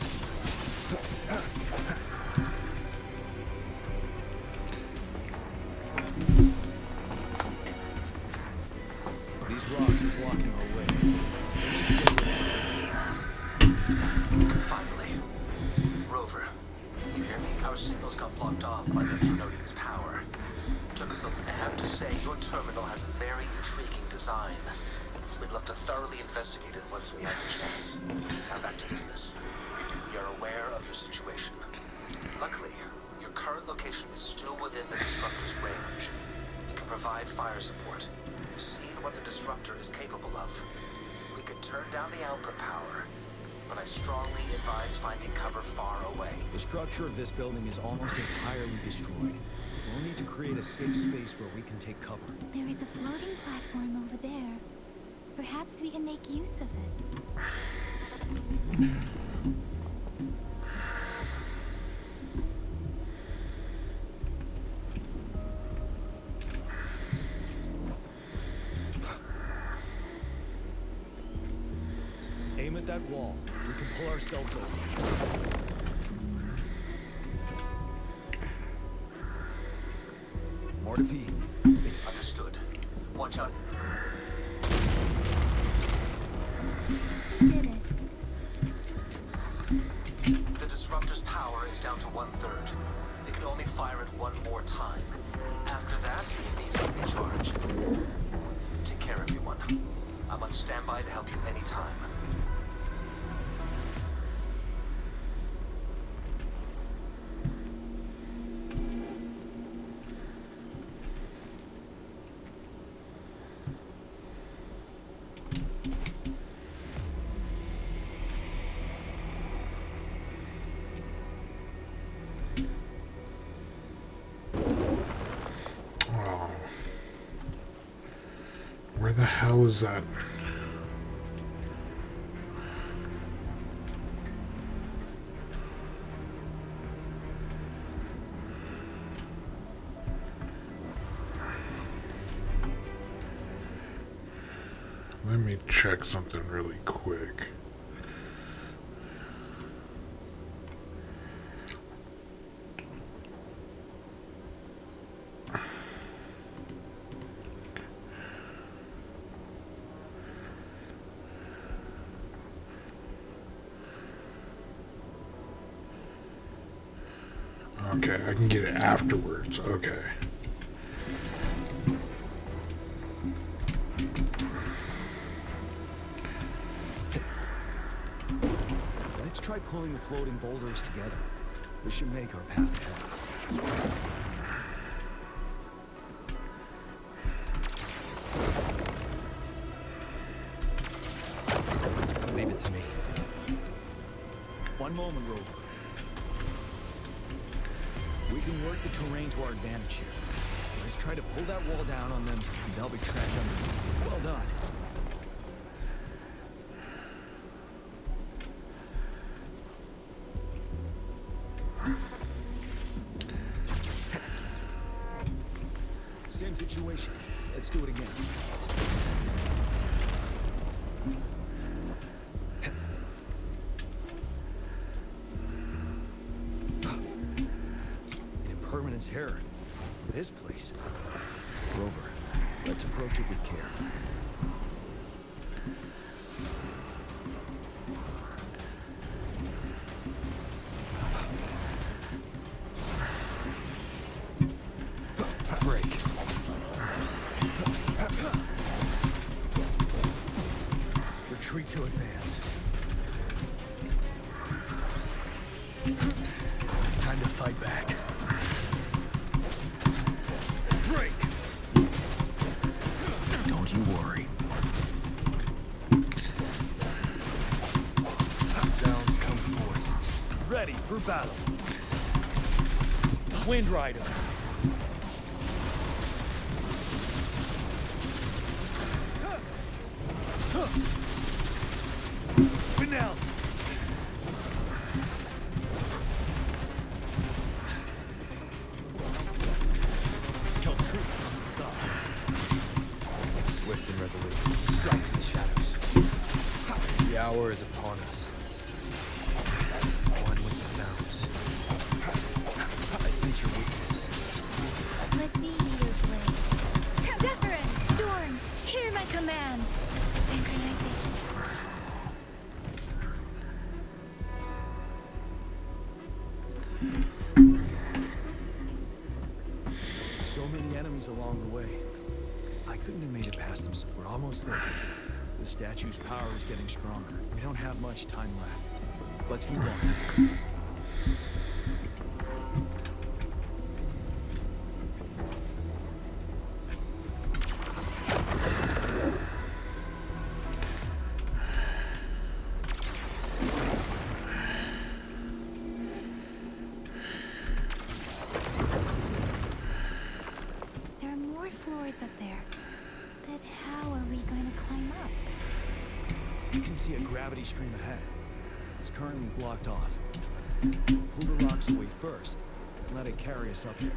Rover. You hear me? Our signals got blocked off by the Threnodian's power. I have to say, your terminal has a very intriguing design. We'd love to thoroughly investigate it once we have the chance. Now back to business. We are aware of your situation. Luckily, your current location is still within the Disruptor's range. We can provide fire support. We've seen what the Disruptor is capable of. We could turn down the output power, but I strongly advise finding cover far away. The structure of this building is almost entirely destroyed. We'll need to create a safe space where we can take cover. There is a floating platform over there. Perhaps we can make use of it. Aim at that wall. We can pull ourselves over. More to feed. It's understood. Watch out. We did it. The Disruptor's power is down to 1/3. It can only fire it one more time. After that, it needs to recharge. Take care, everyone. I'm on standby to help you anytime. Where the hell is that? Let me check something really quick. Okay, I can get it afterwards. Okay. Let's try pulling the floating boulders together. This should make our path ahead. Leave it to me. One moment, Rover. We can work the terrain to our advantage here. Let's try to pull that wall down on them, and they'll be trapped under. Well done. Same situation. Let's do it again. Impermanence here. This place. Rover, let's approach it with care. Break. Retreat to advance. Time to fight back. Break! Don't you worry. Sounds come forth. Ready for battle. Wind Rider. Now. Tell truth from the side. Swift and resolute. Strike from the shadows. The hour is upon us. One with the sounds. I sense your weakness. Let me lead your blade. Zephyrin! Storm! Hear my command! Synchronization. many enemies along the way. I couldn't have made it past them, so we're almost there. The statue's power is getting stronger. We don't have much time left. Let's move on. There are more floors up there. But how are we going to climb up? You can see a gravity stream ahead. It's currently blocked off. Pull the rocks away first, and let it carry us up there.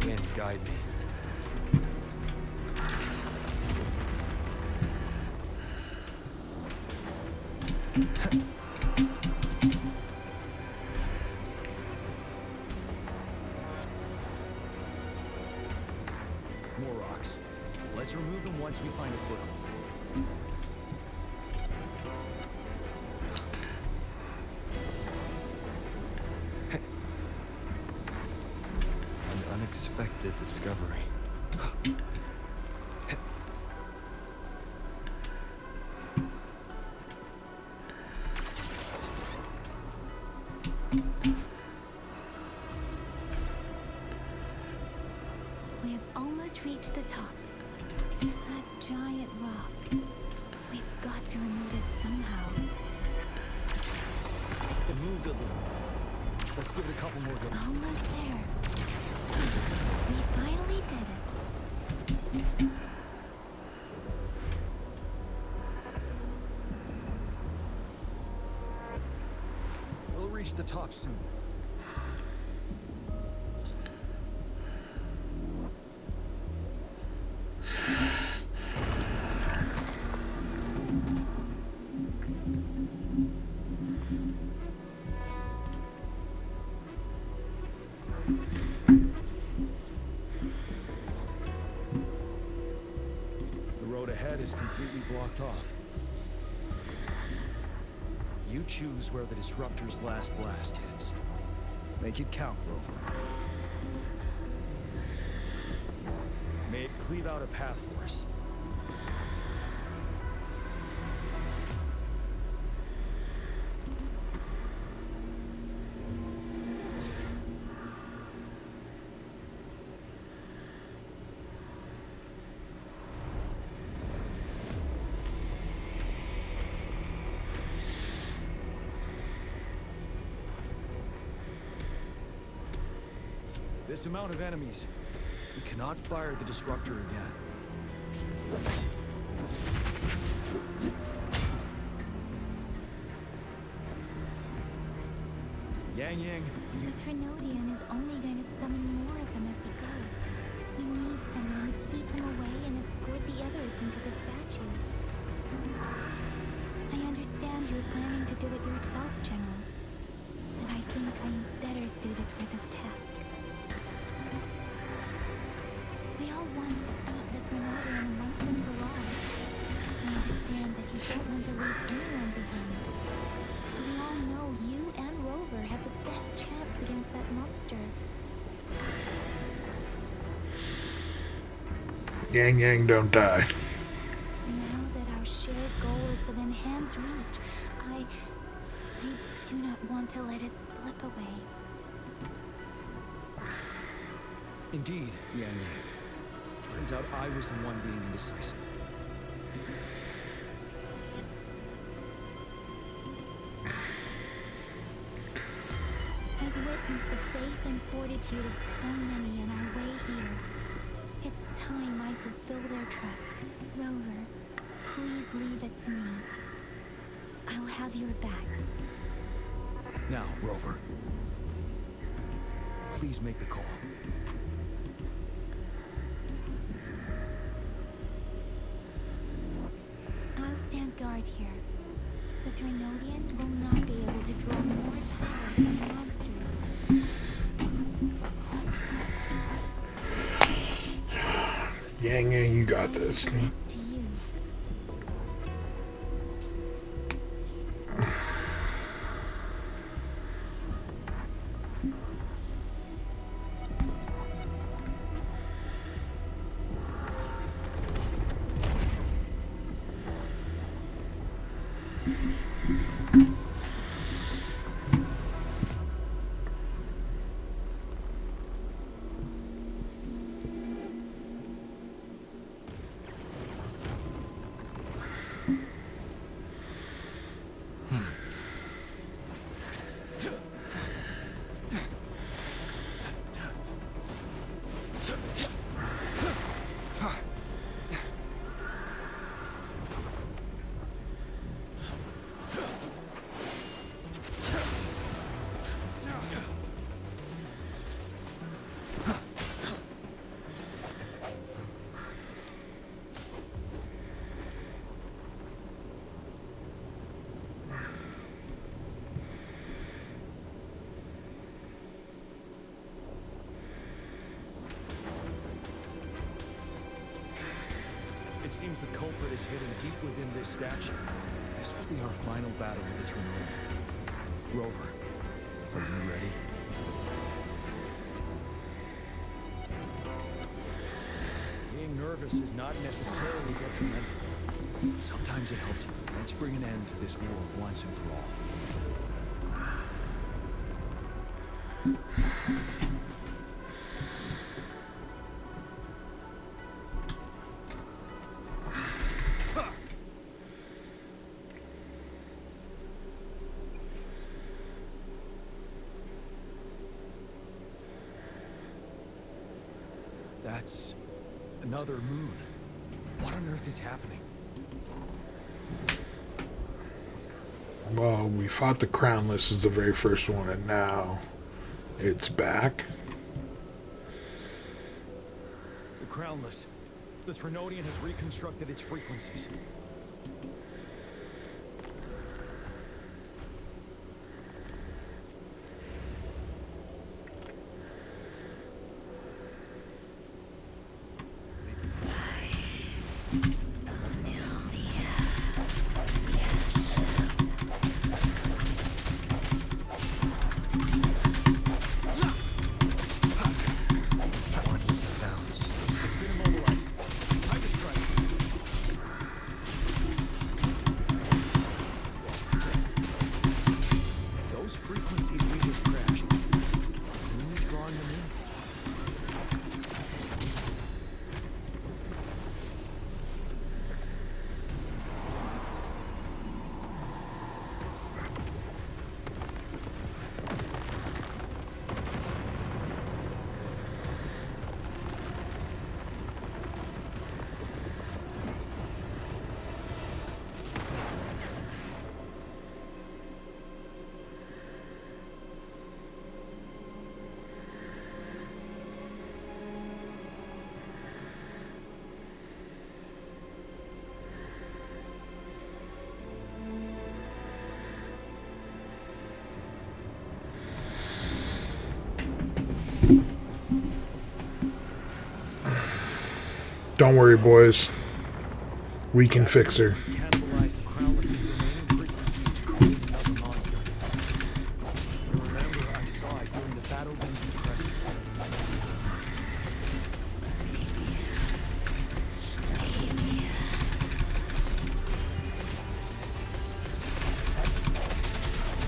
Wind, guide me. More rocks. Let's remove them once we find a foothold. An unexpected discovery. We have almost reached the top. That giant rock. We've got to remove it somehow. It moved a little. Let's give it a couple more goes. Almost there. We finally did it. We'll reach the top soon. The road ahead is completely blocked off. You choose where the disruptor's last blast hits. Make it count, Rover. May it cleave out a path for us. This amount of enemies, we cannot fire the disruptor again. Yang Yang, The Threnodian is only going to summon more of them as we go. We need someone to keep them away and escort the others into the statue. I understand you're planning to do it yourself, General. But I think I'm better suited for this task. We all want to beat the Threnodian once and for all. I understand that you don't want to leave anyone behind. But we all know you and Rover have the best chance against that monster. Yang Yang don't die. Now that our shared goal is within hand's reach, I do not want to let it slip away. Indeed, Yang Yang. Turns out I was the one being indecisive. I've witnessed the faith and fortitude of so many on our way here. It's time I fulfill their trust. Rover, please leave it to me. I'll have your back. Now, Rover. Please make the call. I'll stand guard here. The Threnodian will not be able to draw more power from the monsters. You got this. To you. It seems the culprit is hidden deep within this statue. This will be our final battle with the Threnodian. Rover, are you ready? Being nervous is not necessarily detrimental. Sometimes it helps you. Let's bring an end to this war once and for all. That's another moon. What on earth is happening? Well, we fought the Crownless as the very first one, and now it's back. The Crownless. The Threnodian has reconstructed its frequencies. Don't worry, boys. We can fix her. Cannibalize the Crownless's remaining frequencies to create another monster. Remember, I saw it during the battle beneath the crescent.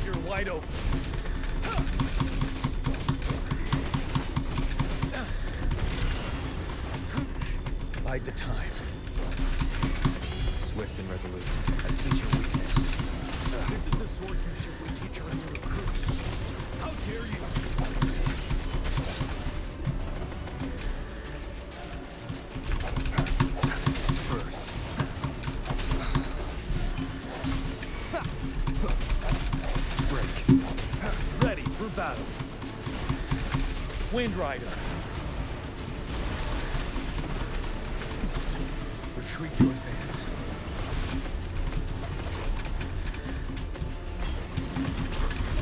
You're wide open. Bide the time. Swift and resolute. I see your weakness. This is the swordsmanship we teach our new recruits. How dare you! Break. Ready for battle. Wind Rider. Retreat to advance.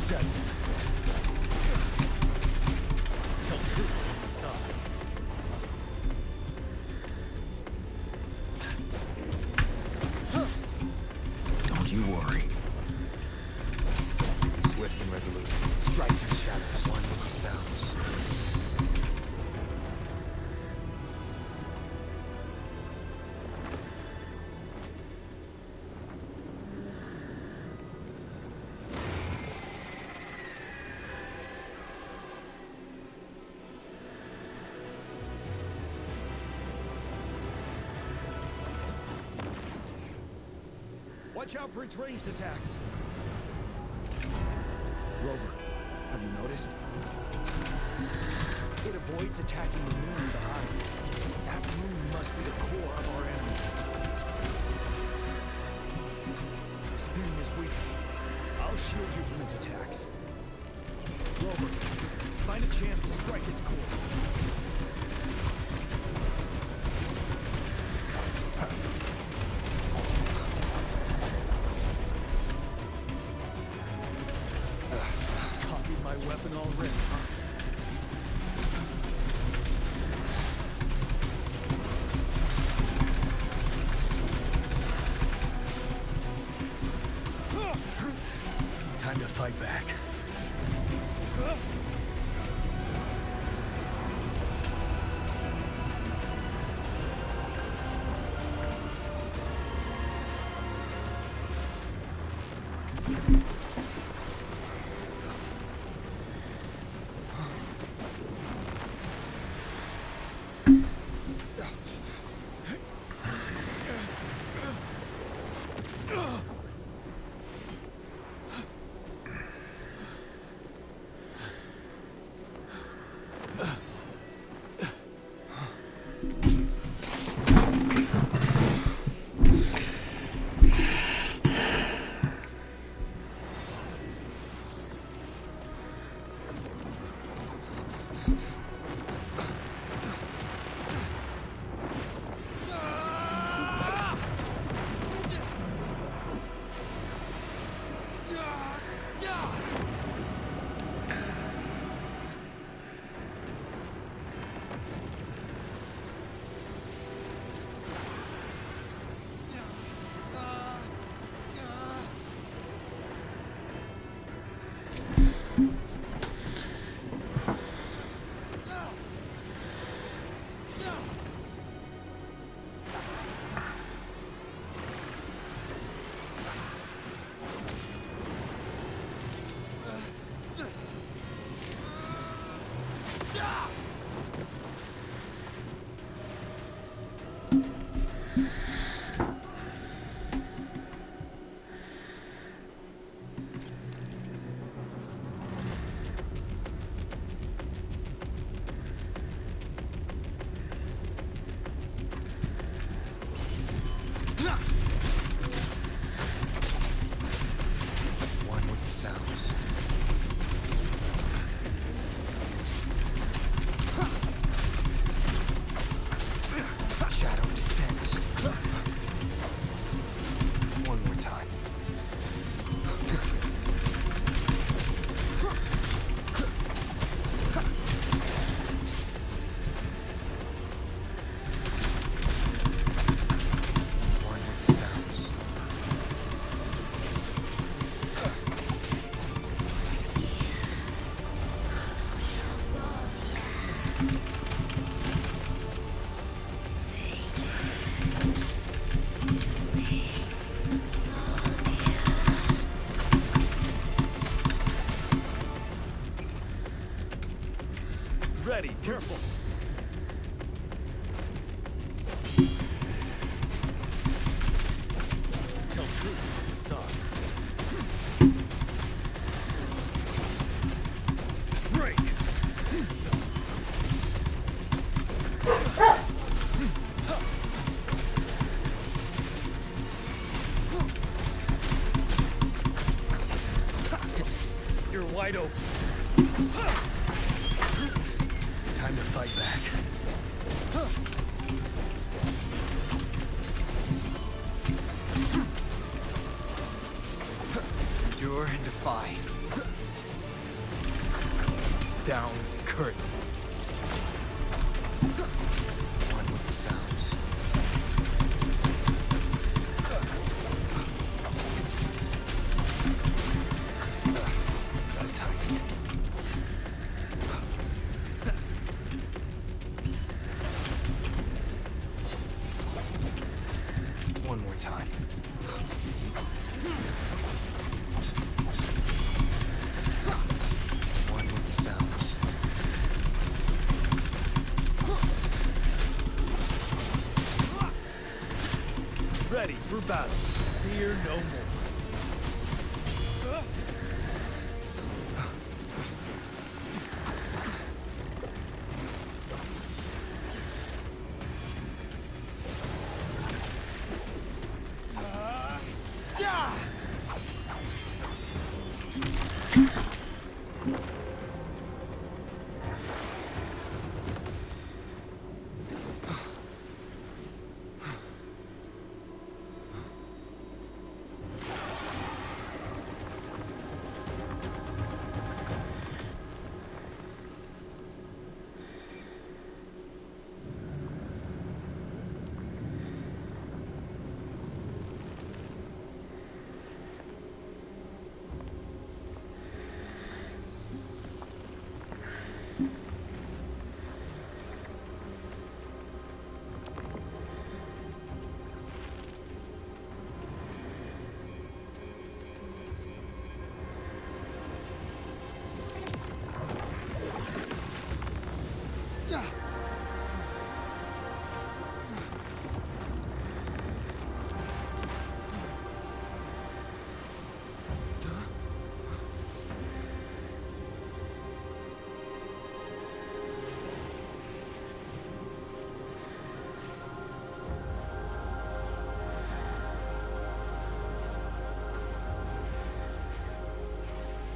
Set. Tell truth on the side. Watch out for its ranged attacks. Rover, have you noticed? It avoids attacking the moon behind. That moon must be the core of our enemy. This thing is weak. I'll shield you from its attacks. Rover, find a chance to strike its core. Copied my weapon already, huh? Time to fight back. Ready, careful. Tell truth, son. Break. You're wide open. Time to fight back. Endure and defy. Down with the curtain. One with the sounds. That timing. One more time. One with the sounds. Ready for battle. Fear Fear no more.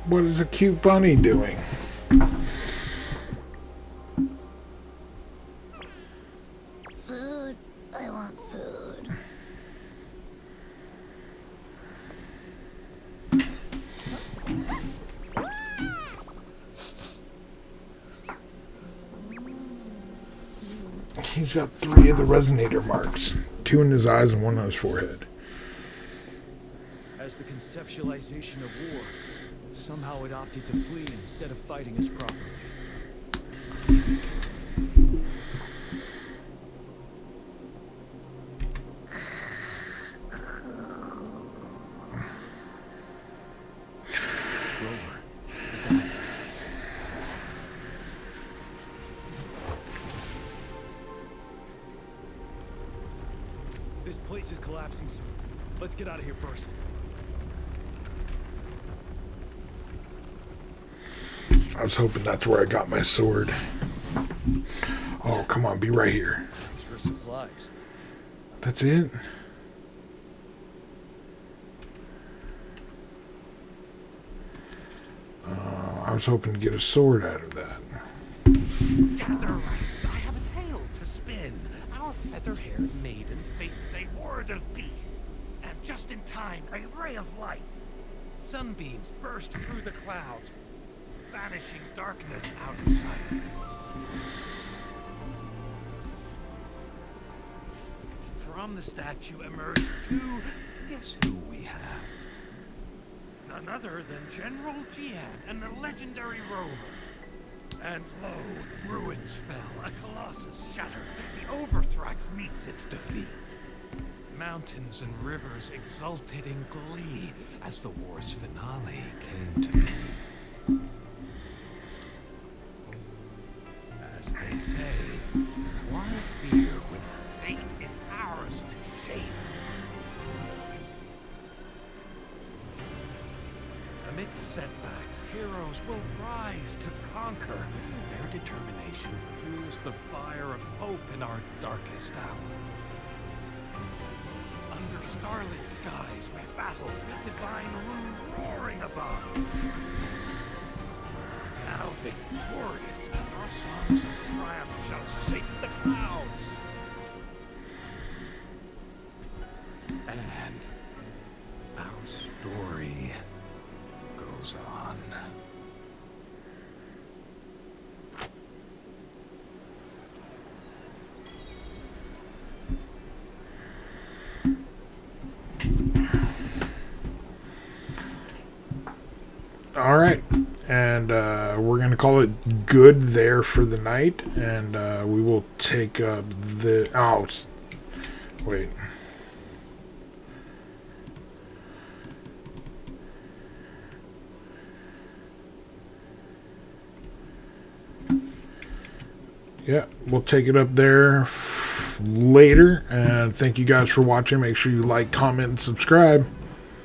What is a cute bunny doing? Food. I want food. He's got 3 of the resonator marks. 2 in his eyes and 1 on his forehead. As the conceptualization of war, somehow it opted to flee instead of fighting us properly. Rover, is that... This place is collapsing soon. Let's get out of here first. I was hoping that's where I got my sword. Oh, come on, be right here. Extra supplies. That's it? I was hoping to get a sword out of that. Gather round, I have a tale to spin. Our feather-haired maiden faces a horde of beasts. And just in time, a ray of light. Sunbeams burst through the clouds, banishing darkness out of sight. From the statue emerged 2. Guess who we have? None other than General Jian and the legendary Rover. And lo, ruins fell, a colossus shattered. The Overthrax meets its defeat. Mountains and rivers exulted in glee as the war's finale came to be. As they say, why fear when fate is ours to shape? Amidst setbacks, heroes will rise to conquer. Their determination fuels the fire of hope in our darkest hour. Under starlit skies we battled, divine rune roaring above. Now victorious, our songs of triumph shall shake the clouds. And our story goes on. All right, and we're going to call it good there for the night, and we will take up the... Oh, wait. Yeah, we'll take it up there later, and thank you guys for watching. Make sure you like, comment, and subscribe.